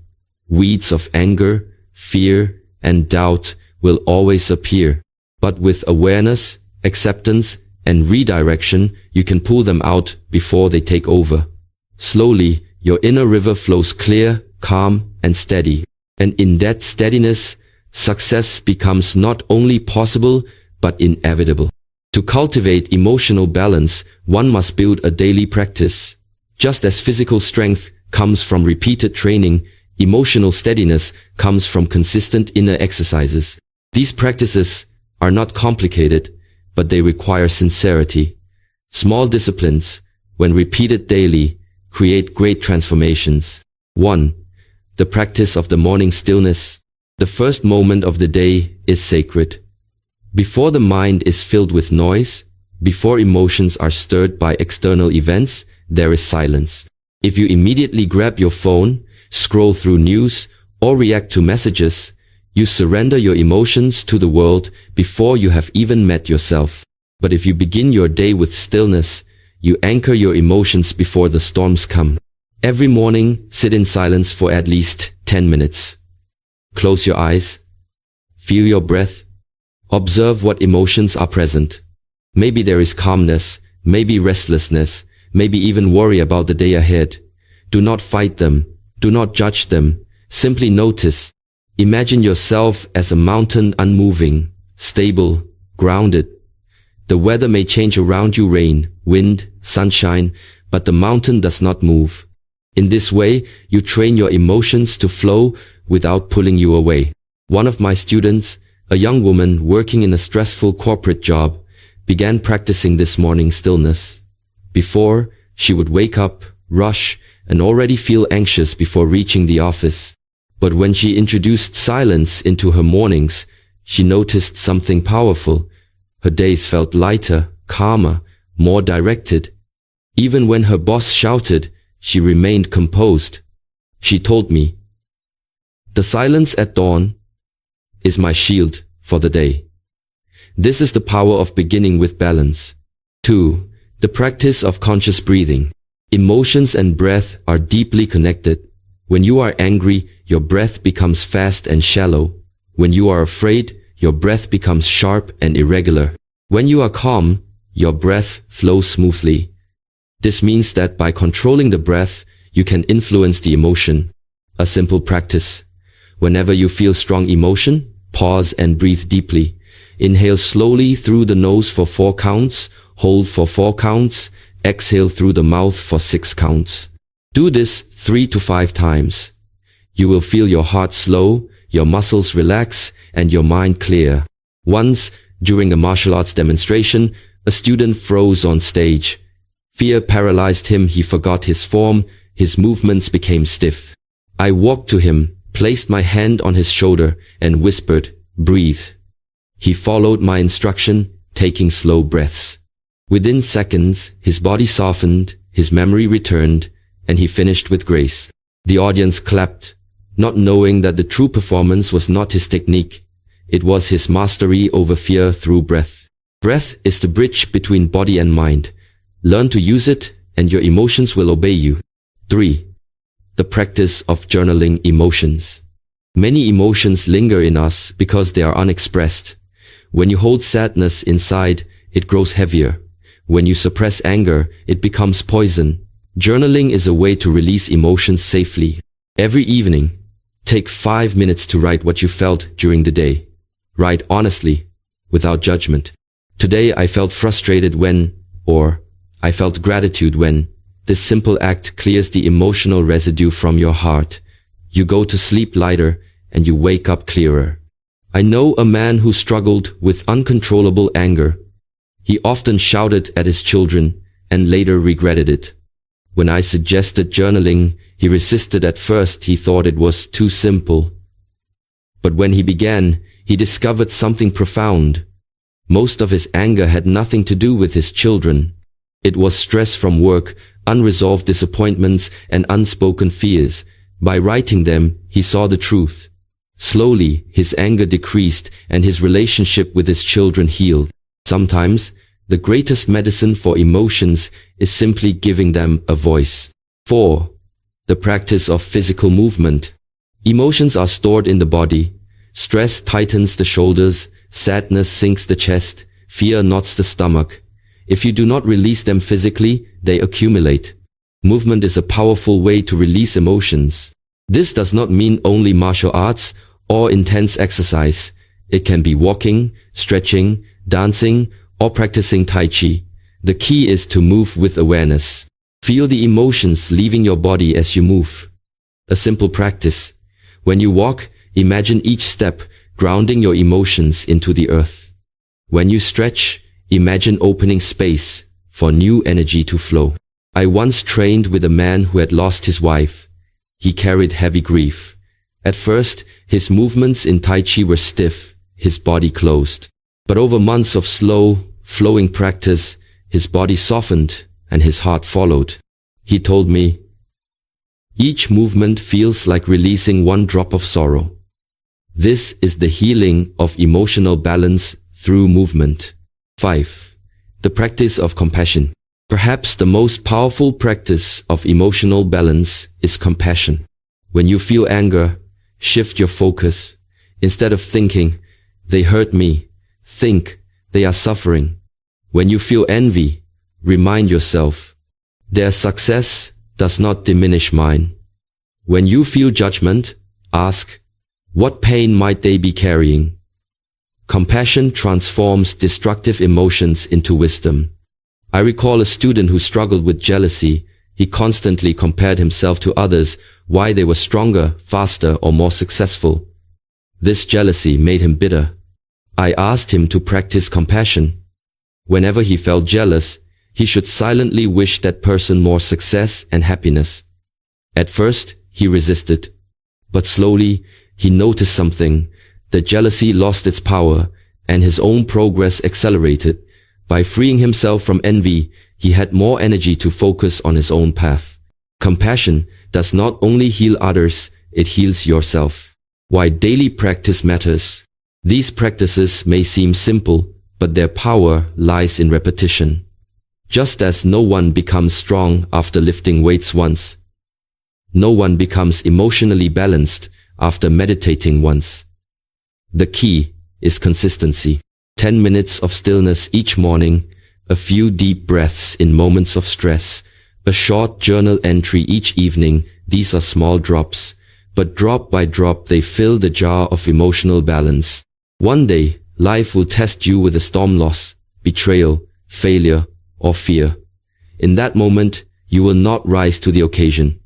Weeds of anger, fear, and doubt will always appear. But with awareness, acceptance, and redirection, you can pull them out before they take over. Slowly, your inner river flows clear, calm, and steady. And in that steadiness, success becomes not only possible, but inevitable. To cultivate emotional balance, one must build a daily practice. Just as physical strength comes from repeated training, emotional steadiness comes from consistent inner exercises. These practices are not complicated, but they require sincerity. Small disciplines, when repeated daily, create great transformations. 1. The practice of the morning stillness. The first moment of the day is sacred. Before the mind is filled with noise, before emotions are stirred by external events, there is silence. If you immediately grab your phone, scroll through news, or react to messages, you surrender your emotions to the world before you have even met yourself. But if you begin your day with stillness, you anchor your emotions before the storms come. Every morning, sit in silence for at least 10 minutes. Close your eyes. Feel your breath. Observe what emotions are present. Maybe there is calmness, maybe restlessness, maybe even worry about the day ahead. Do not fight them. Do not judge them. Simply notice. Imagine yourself as a mountain, unmoving, stable, grounded. The weather may change around you, rain, wind, sunshine, but the mountain does not move. In this way, you train your emotions to flow without pulling you away. One of my students, a young woman working in a stressful corporate job, began practicing this morning stillness. Before, she would wake up, rush, and already feel anxious before reaching the office. But when she introduced silence into her mornings, she noticed something powerful. Her days felt lighter, calmer, more directed. Even when her boss shouted, she remained composed. She told me, "The silence at dawn is my shield for the day." This is the power of beginning with balance. 2. The practice of conscious breathing. Emotions and breath are deeply connected. When you are angry, your breath becomes fast and shallow. When you are afraid, your breath becomes sharp and irregular. When you are calm, your breath flows smoothly. This means that by controlling the breath, you can influence the emotion. A simple practice. Whenever you feel strong emotion, pause and breathe deeply. Inhale slowly through the nose for 4 counts, hold for 4 counts, exhale through the mouth for 6 counts. Do this 3 to 5 times. You will feel your heart slow, your muscles relax, and your mind clear. Once, during a martial arts demonstration, a student froze on stage. Fear paralyzed him. He forgot his form. His movements became stiff. I walked to him, placed my hand on his shoulder, and whispered, "Breathe." He followed my instruction, taking slow breaths. Within seconds, his body softened, his memory returned, and he finished with grace. The audience clapped, not knowing that the true performance was not his technique. It was his mastery over fear through breath. Breath is the bridge between body and mind. Learn to use it, and your emotions will obey you. 3. The practice of journaling emotions. Many emotions linger in us because they are unexpressed. When you hold sadness inside, it grows heavier. When you suppress anger, it becomes poison. Journaling is a way to release emotions safely. Every evening, take 5 minutes to write what you felt during the day. Write honestly, without judgment. Today I felt frustrated when, or I felt gratitude when. This simple act clears the emotional residue from your heart. You go to sleep lighter and you wake up clearer. I know a man who struggled with uncontrollable anger. He often shouted at his children and later regretted it. When I suggested journaling, he resisted at first. He thought it was too simple. But when he began, he discovered something profound. Most of his anger had nothing to do with his children. It was stress from work, unresolved disappointments, and unspoken fears. By writing them, he saw the truth. Slowly, his anger decreased and his relationship with his children healed. Sometimes, The greatest medicine for emotions is simply giving them a voice. 4. The practice of physical movement. Emotions are stored in the body. Stress tightens the shoulders, sadness sinks the chest, fear knots the stomach. If you do not release them physically, they accumulate. Movement is a powerful way to release emotions. This does not mean only martial arts or intense exercise. It can be walking, stretching, dancing, or practicing Tai Chi. The key is to move with awareness. Feel the emotions leaving your body as you move. A simple practice. When you walk, imagine each step grounding your emotions into the earth. When you stretch, imagine opening space for new energy to flow. I once trained with a man who had lost his wife. He carried heavy grief. At first, his movements in Tai Chi were stiff, his body closed. But over months of slow, flowing practice, his body softened and his heart followed. He told me, "Each movement feels like releasing one drop of sorrow." This is the healing of emotional balance through movement. 5. The practice of compassion. Perhaps the most powerful practice of emotional balance is compassion. When you feel anger, shift your focus. Instead of thinking, "They hurt me," think, "They are suffering." When you feel envy, remind yourself, "Their success does not diminish mine." When you feel judgment, ask, "What pain might they be carrying?" Compassion transforms destructive emotions into wisdom. I recall a student who struggled with jealousy. He constantly compared himself to others, why they were stronger, faster, or more successful. This jealousy made him bitter. I asked him to practice compassion. Whenever he felt jealous, he should silently wish that person more success and happiness. At first, he resisted. But slowly, he noticed something. The jealousy lost its power, and his own progress accelerated. By freeing himself from envy, he had more energy to focus on his own path. Compassion does not only heal others, it heals yourself. Why daily practice matters. These practices may seem simple, but their power lies in repetition. Just as no one becomes strong after lifting weights once, no one becomes emotionally balanced after meditating once. The key is consistency. 10 minutes of stillness each morning, a few deep breaths in moments of stress, a short journal entry each evening. These are small drops, but drop by drop they fill the jar of emotional balance. One day, life will test you with a storm, loss, betrayal, failure, or fear. In that moment, you will not rise to the occasion.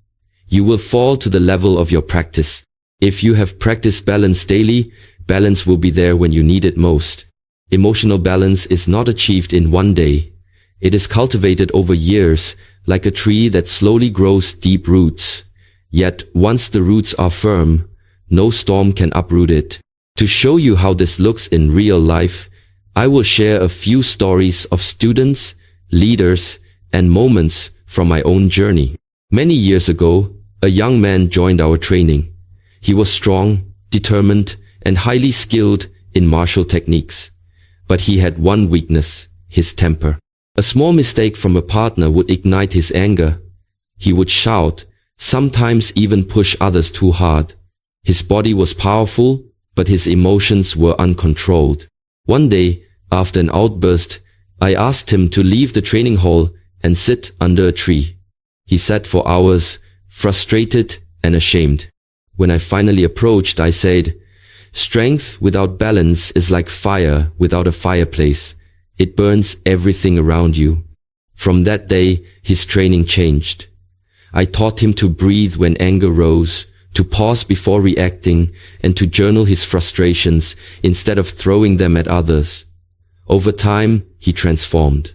You will fall to the level of your practice. If you have practiced balance daily, balance will be there when you need it most. Emotional balance is not achieved in one day. It is cultivated over years, like a tree that slowly grows deep roots. Yet, once the roots are firm, no storm can uproot it. To show you how this looks in real life, I will share a few stories of students, leaders, and moments from my own journey. Many years ago, a young man joined our training. He was strong, determined, and highly skilled in martial techniques. But he had one weakness, his temper. A small mistake from a partner would ignite his anger. He would shout, sometimes even push others too hard. His body was powerful, but his emotions were uncontrolled. One day, after an outburst, I asked him to leave the training hall and sit under a tree. He sat for hours, frustrated and ashamed. When I finally approached, I said, "Strength without balance is like fire without a fireplace. It burns everything around you." From that day, his training changed. I taught him to breathe when anger rose, to pause before reacting, and to journal his frustrations instead of throwing them at others. Over time, he transformed.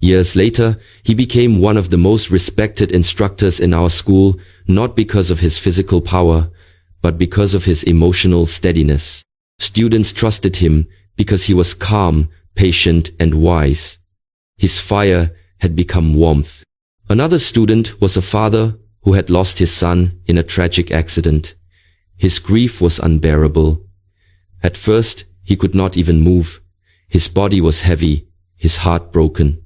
Years later, he became one of the most respected instructors in our school, not because of his physical power, but because of his emotional steadiness. Students trusted him because he was calm, patient, and wise. His fire had become warmth. Another student was a father who had lost his son in a tragic accident. His grief was unbearable. At first, he could not even move. His body was heavy, his heart broken.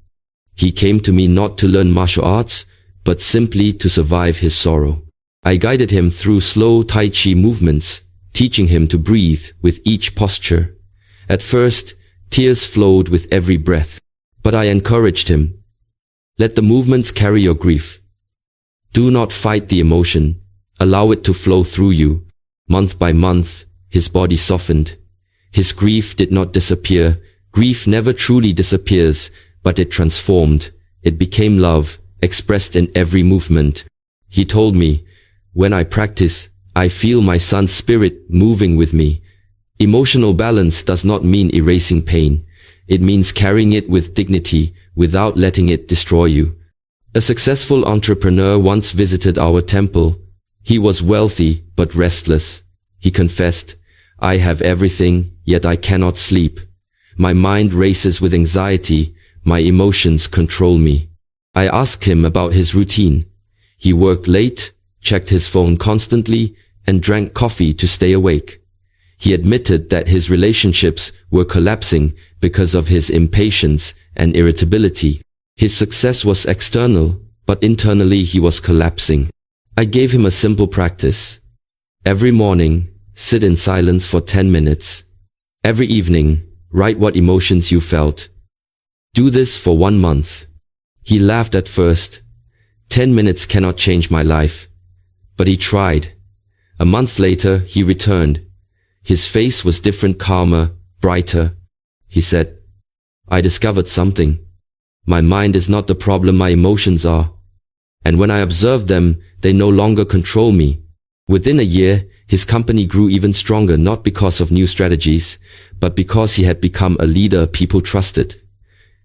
He came to me not to learn martial arts, but simply to survive his sorrow. I guided him through slow Tai Chi movements, teaching him to breathe with each posture. At first, tears flowed with every breath, but I encouraged him. Let the movements carry your grief. Do not fight the emotion. Allow it to flow through you. Month by month, his body softened. His grief did not disappear. Grief never truly disappears, but it transformed. It became love, expressed in every movement. He told me, when I practice, I feel my son's spirit moving with me. Emotional balance does not mean erasing pain. It means carrying it with dignity, without letting it destroy you. A successful entrepreneur once visited our temple. He was wealthy, but restless. He confessed, I have everything, yet I cannot sleep. My mind races with anxiety. My emotions control me. I asked him about his routine. He worked late, checked his phone constantly, and drank coffee to stay awake. He admitted that his relationships were collapsing because of his impatience and irritability. His success was external, but internally he was collapsing. I gave him a simple practice. Every morning, sit in silence for 10 minutes. Every evening, write what emotions you felt. Do this for 1 month. He laughed at first. 10 minutes cannot change my life. But he tried. A month later, he returned. His face was different, calmer, brighter. He said, I discovered something. My mind is not the problem, my emotions are. And when I observe them, they no longer control me. Within a year, his company grew even stronger, not because of new strategies, but because he had become a leader people trusted.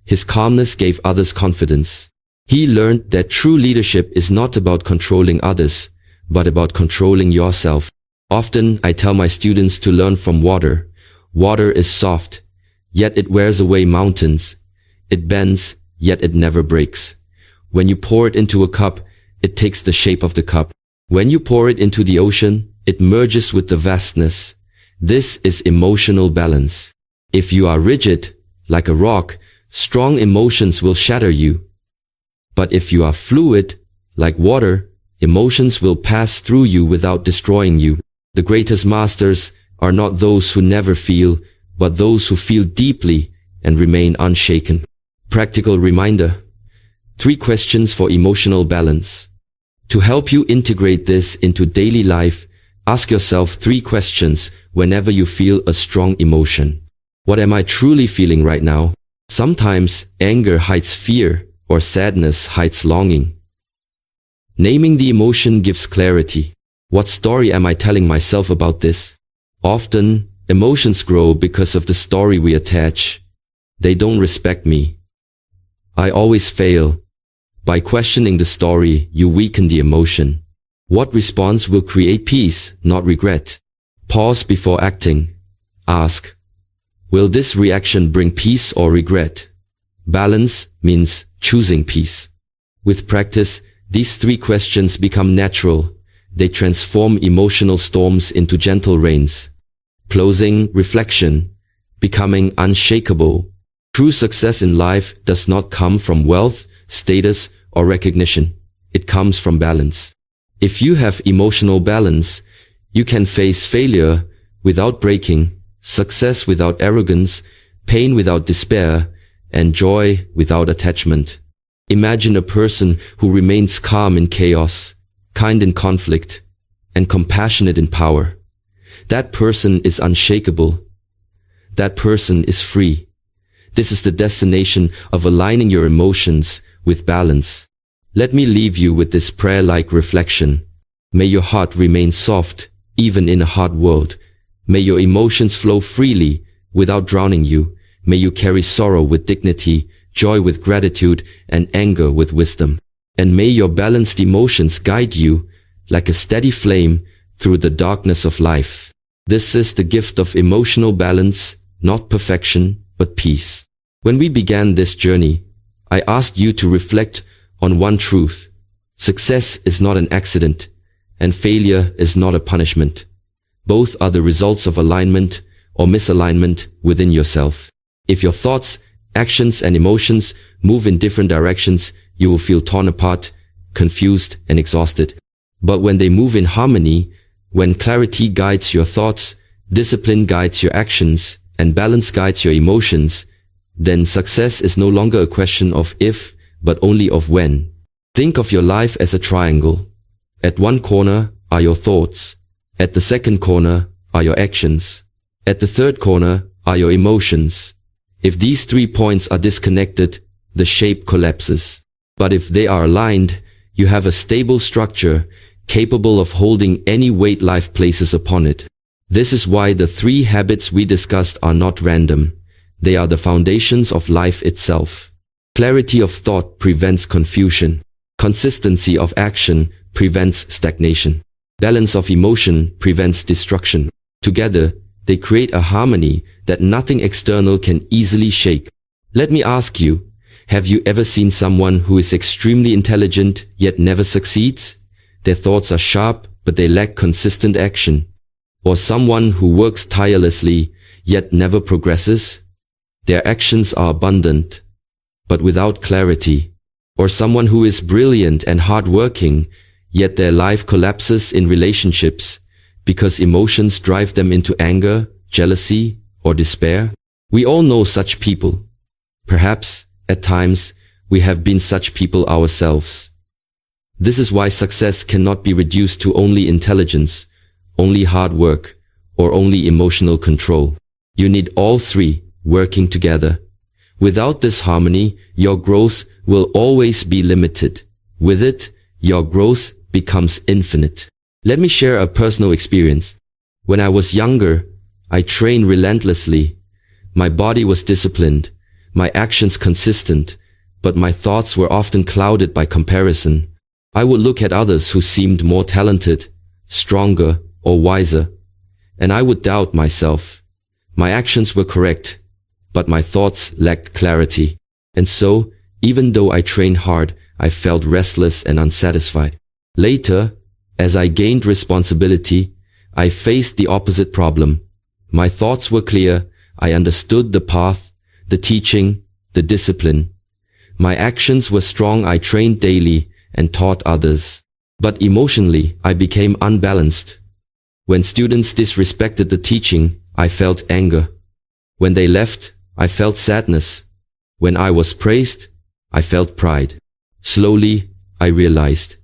His calmness gave others confidence. He learned that true leadership is not about controlling others, but about controlling yourself. Often, I tell my students to learn from water. Water is soft, yet it wears away mountains. It bends, yet it never breaks. When you pour it into a cup, it takes the shape of the cup. When you pour it into the ocean, it merges with the vastness. This is emotional balance. If you are rigid, like a rock, strong emotions will shatter you. But if you are fluid, like water, emotions will pass through you without destroying you. The greatest masters are not those who never feel, but those who feel deeply and remain unshaken. Practical reminder. 3 questions for emotional balance. To help you integrate this into daily life, ask yourself 3 questions whenever you feel a strong emotion. What am I truly feeling right now? Sometimes anger hides fear, or sadness hides longing. Naming the emotion gives clarity. What story am I telling myself about this? Often, emotions grow because of the story we attach. They don't respect me. I always fail. By questioning the story, you weaken the emotion. What response will create peace, not regret? Pause before acting. Ask, will this reaction bring peace or regret? Balance means choosing peace. With practice, these 3 questions become natural. They transform emotional storms into gentle rains. Closing, reflection. Becoming unshakable. True success in life does not come from wealth, status, or recognition. It comes from balance. If you have emotional balance, you can face failure without breaking, success without arrogance, pain without despair, and joy without attachment. Imagine a person who remains calm in chaos, kind in conflict, and compassionate in power. That person is unshakable. That person is free. This is the destination of aligning your emotions with balance. Let me leave you with this prayer-like reflection. May your heart remain soft, even in a hard world. May your emotions flow freely, without drowning you. May you carry sorrow with dignity, joy with gratitude, and anger with wisdom. And may your balanced emotions guide you, like a steady flame, through the darkness of life. This is the gift of emotional balance, not perfection, but peace. When we began this journey, I asked you to reflect on one truth. Success is not an accident, and failure is not a punishment. Both are the results of alignment or misalignment within yourself. If your thoughts, actions and emotions move in different directions, you will feel torn apart, confused, and exhausted. But when they move in harmony, when clarity guides your thoughts, discipline guides your actions, and balance guides your emotions, then success is no longer a question of if, but only of when. Think of your life as a triangle. At one corner are your thoughts. At the second corner are your actions. At the third corner are your emotions. If these 3 points are disconnected, the shape collapses. But if they are aligned, you have a stable structure capable of holding any weight life places upon it. This is why the 3 habits we discussed are not random. They are the foundations of life itself. Clarity of thought prevents confusion. Consistency of action prevents stagnation. Balance of emotion prevents destruction. Together, they create a harmony that nothing external can easily shake. Let me ask you, have you ever seen someone who is extremely intelligent yet never succeeds? Their thoughts are sharp, but they lack consistent action. Or someone who works tirelessly yet never progresses? Their actions are abundant, but without clarity. Or someone who is brilliant and hardworking, yet their life collapses in relationships because emotions drive them into anger, jealousy, or despair? We all know such people. Perhaps, at times, we have been such people ourselves. This is why success cannot be reduced to only intelligence, only hard work, or only emotional control. You need all 3 working together. Without this harmony, your growth will always be limited. With it, your growth becomes infinite. Let me share a personal experience. When I was younger, I trained relentlessly. My body was disciplined, my actions consistent, but my thoughts were often clouded by comparison. I would look at others who seemed more talented, stronger, or wiser, and I would doubt myself. My actions were correct, but my thoughts lacked clarity. And so, even though I trained hard, I felt restless and unsatisfied. Later, as I gained responsibility, I faced the opposite problem. My thoughts were clear, I understood the path, the teaching, the discipline. My actions were strong, I trained daily and taught others. But emotionally, I became unbalanced. When students disrespected the teaching, I felt anger. When they left, I felt sadness. When I was praised, I felt pride. Slowly, I realized,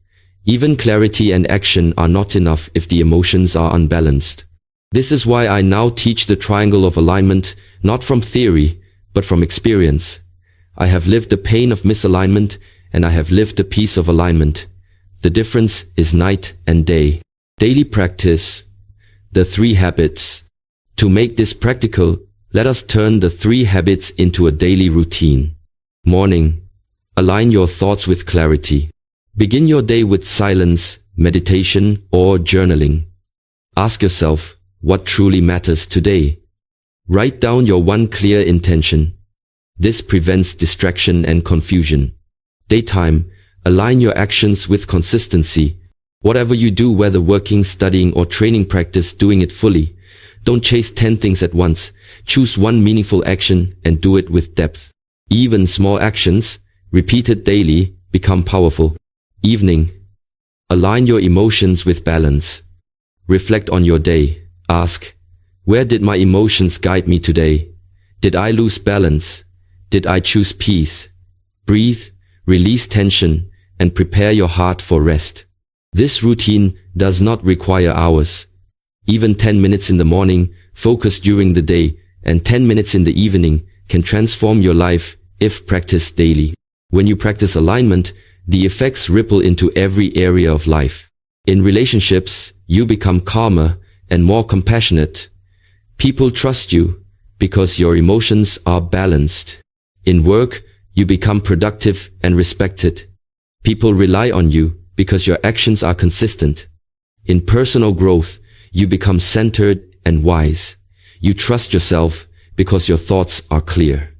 even clarity and action are not enough if the emotions are unbalanced. This is why I now teach the triangle of alignment, not from theory, but from experience. I have lived the pain of misalignment, and I have lived the peace of alignment. The difference is night and day. Daily practice. The 3 habits. To make this practical, let us turn the 3 habits into a daily routine. Morning. Align your thoughts with clarity. Begin your day with silence, meditation, or journaling. Ask yourself, what truly matters today? Write down your one clear intention. This prevents distraction and confusion. Daytime. Align your actions with consistency. Whatever you do, whether working, studying, or training, practice doing it fully. Don't chase 10 things at once. Choose one meaningful action and do it with depth. Even small actions, repeated daily, become powerful. Evening. Align your emotions with balance. Reflect on your day. Ask, where did my emotions guide me today? Did I lose balance? Did I choose peace? Breathe, release tension, and prepare your heart for rest. This routine does not require hours. Even 10 minutes in the morning, focus during the day, and 10 minutes in the evening can transform your life if practiced daily. When you practice alignment, the effects ripple into every area of life. In relationships, you become calmer and more compassionate. People trust you because your emotions are balanced. In work, you become productive and respected. People rely on you because your actions are consistent. In personal growth, you become centered and wise. You trust yourself because your thoughts are clear.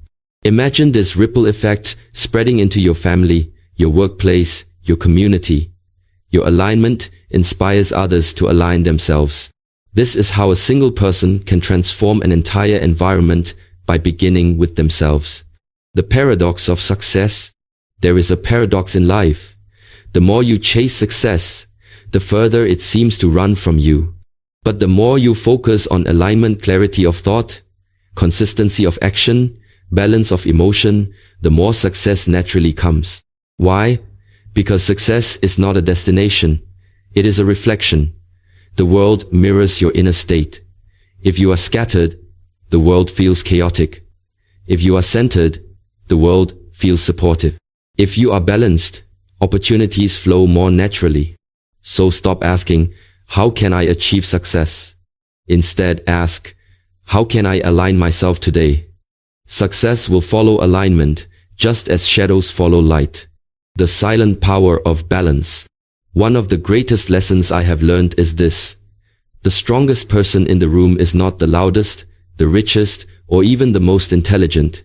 Imagine this ripple effect spreading into your family, your workplace, your community. Your alignment inspires others to align themselves. This is how a single person can transform an entire environment by beginning with themselves. The paradox of success. There is a paradox in life. The more you chase success, the further it seems to run from you. But the more you focus on alignment, clarity of thought, consistency of action, balance of emotion, the more success naturally comes. Why? Because success is not a destination. It is a reflection. The world mirrors your inner state. If you are scattered, the world feels chaotic. If you are centered, the world feels supportive. If you are balanced, opportunities flow more naturally. So stop asking, how can I achieve success? Instead ask, how can I align myself today? Success will follow alignment, just as shadows follow light. The silent power of balance. One of the greatest lessons I have learned is this. The strongest person in the room is not the loudest, the richest, or even the most intelligent.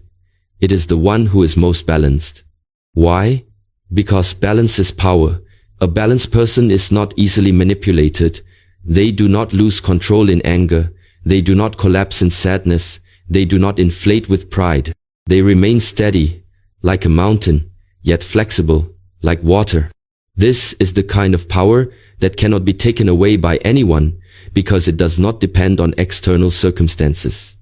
It is the one who is most balanced. Why? Because balance is power. A balanced person is not easily manipulated. They do not lose control in anger. They do not collapse in sadness. They do not inflate with pride. They remain steady, like a mountain, yet flexible, like water. This is the kind of power that cannot be taken away by anyone because it does not depend on external circumstances.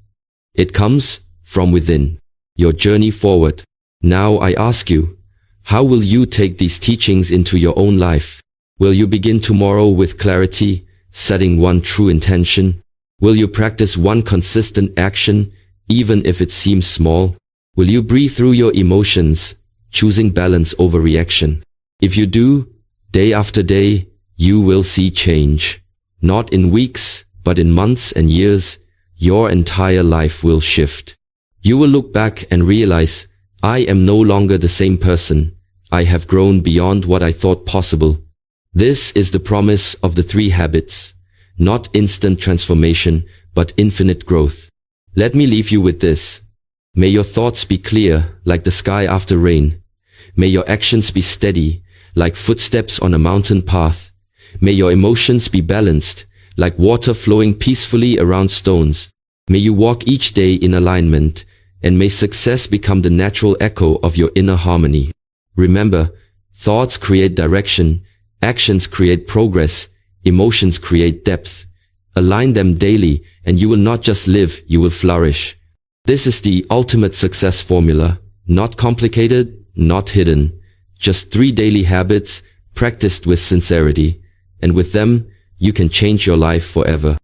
It comes from within. Your journey forward. Now I ask you, how will you take these teachings into your own life? Will you begin tomorrow with clarity, setting one true intention? Will you practice one consistent action, even if it seems small? Will you breathe through your emotions, choosing balance over reaction? If you do, day after day, you will see change. Not in weeks, but in months and years, your entire life will shift. You will look back and realize, I am no longer the same person. I have grown beyond what I thought possible. This is the promise of the 3 habits. Not instant transformation, but infinite growth. Let me leave you with this. May your thoughts be clear, like the sky after rain. May your actions be steady, like footsteps on a mountain path. May your emotions be balanced, like water flowing peacefully around stones. May you walk each day in alignment, and may success become the natural echo of your inner harmony. Remember, thoughts create direction, actions create progress, emotions create depth. Align them daily, and you will not just live, you will flourish. This is the ultimate success formula. Not complicated, not hidden. Just 3 daily habits, practiced with sincerity. And with them, you can change your life forever.